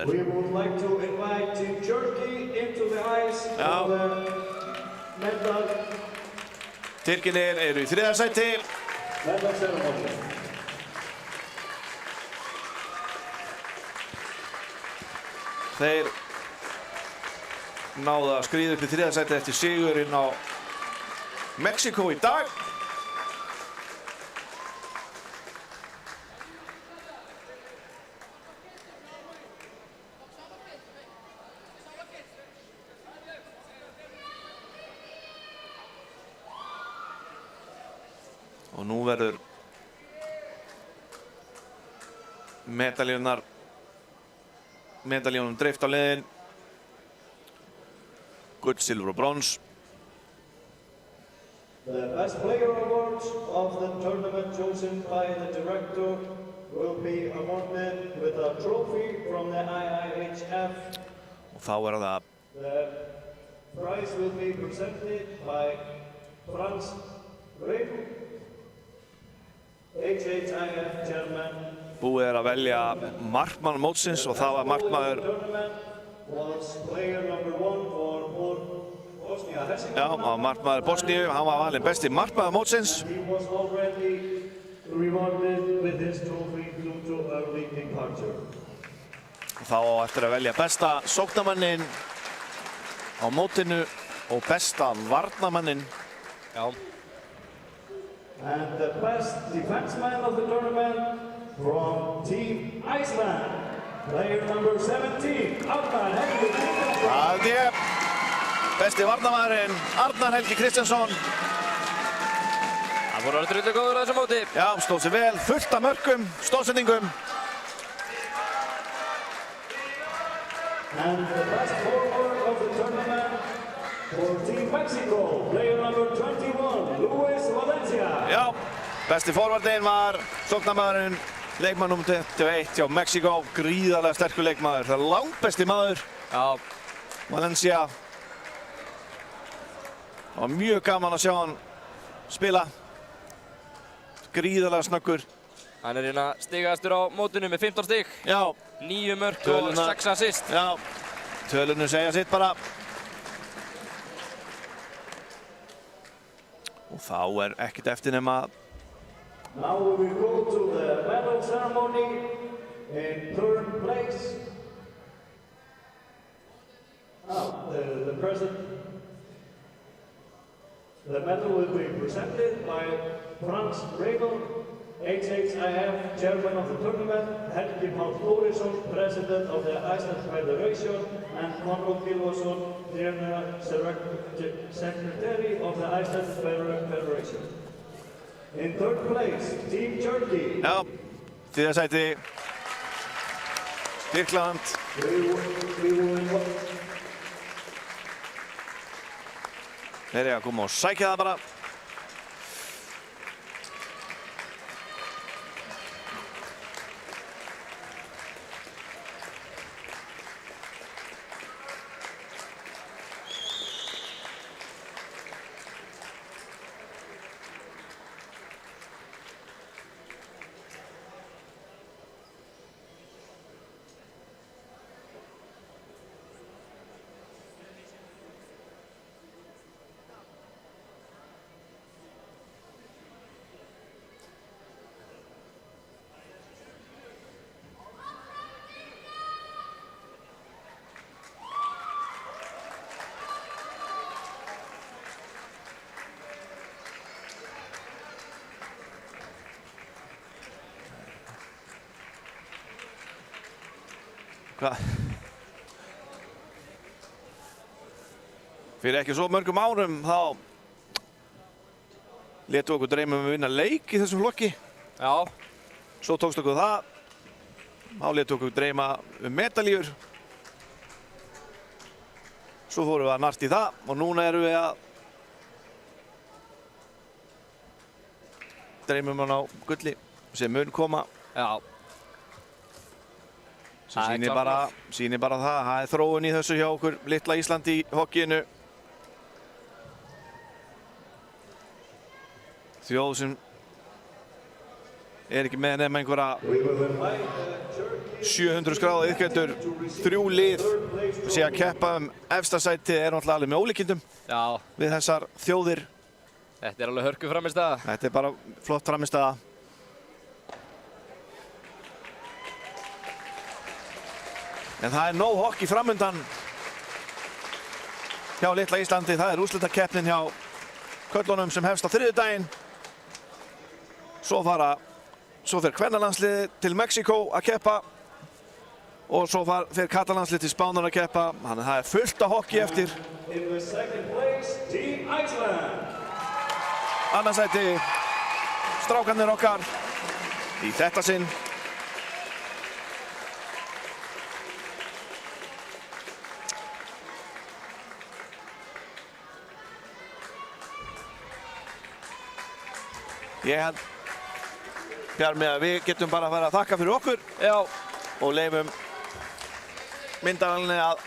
We would like to invite Team Turkey into the ice for the medal. Tyrkirnir eru í 3. sæti. Medal ceremony. Þeir náðu að skríða upp í 3. sæti eftir sigurinn á Mexíkó í dag. Og nú verður medaljónum dreift á liðin. Gull, silfur og brons. The best player awards of the tournament chosen by the director will be awarded with a trophy from the IIHF. Og þá það The prize will be presented by Franz Reid, IIHF chairman. búið að velja markmann mótsins og það var markmaður. Já, það var markmaður Bosníu, hann var valinn besti markmaður mótsins. Þá eftir að velja besta sóknarmanninn á mótinu og besta varnarmanninn. Já. And the best defenseman of the tournament from Team Iceland, player number 17, Arnar Helgi Kristjánsson. Það besti varnarmaðurinn, Arnar Helgi Kristjánsson. Hann voru alveg drullu góður á þessu móti. Já, stóð sér vel, fullt af mörkum, stóðsendingum. And the best forward of the tournament for Team Mexico, player number 21, Luis Valencia. Já, besti forvardinn var sóknarmaðurinn, leikmann nr. 21 hjá Mexíkó, gríðarlega sterkur leikmaður. Það er langbesti maður, Valencia. Það var mjög gaman að sjá hann spila, gríðarlega snöggur. Hann er hérna stigastur á mótinu með 15 stig. Já. 9 mörk og 6 assist. Já, tölunum segja sitt bara. Og þá er ekkert eftir nema. Now we will go to the medal ceremony in third place. The medal will be presented by Frans Reynolds, HHIF Chairman of the tournament, Helgi Páll Þórisson, President of the Iceland Federation, and Konráð Gylfason, General Secretary of the Iceland Federation. In third place, Team Turkey. Já, þriðja sæti Tyrkland. Þeir eru að koma og sækja það bara. Hvað? Fyrir ekki svo mörgum árum þá létu okkur dreyma um að vinna leik í þessum flokki. Já. Svo tókst okkur það. Þá létu okkur dreyma um medalíur. Svo fórum við að nart í það og núna erum við að dreyma um hann á gulli sem mun koma. Já. Sem sýnir bara það er þróun í þessu hjá okkur litla Íslandi í hokkíinu. Þjóð sem er ekki með nema einhverja 700 skráða iðkendur, 3 lið sé að keppa efsta sæti er náttúrulega alveg með ólíkindum. Já. Við þessar þjóðir. Þetta alveg hörku frammistaða. Þetta bara flott frammistaða. En það nóg hokki framundan hjá litla Íslandi. Það úrslitakeppnin hjá köllunum sem hefst á þriðjudaginn. Svo fer kvennalandsliðið til Mexíkó að keppa og svo fer karlalandsliðið til Spánar að keppa. Þannig að það fullt af hokki eftir. In the second place, Team Iceland. Annarsæti strákarnir okkar í þetta sinn. Ég held, Bjarmi, að við getum bara að fara að þakka fyrir okkur. Já. Og leifum myndavélinni að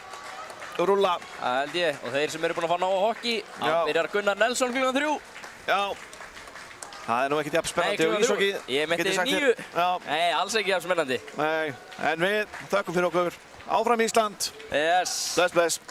rúlla. Það held ég. Og þeir sem eru búin að fá ná á hokki, það byrjar Gunnar Nelson klukkan 3. Já. Það nú ekkert jafn spennandi og íshokkí. Ég meinti 9. Nei, alls ekki jafn spennandi. Nei, en við þökkum fyrir okkur. Áfram Ísland. Yes. Bless, bless.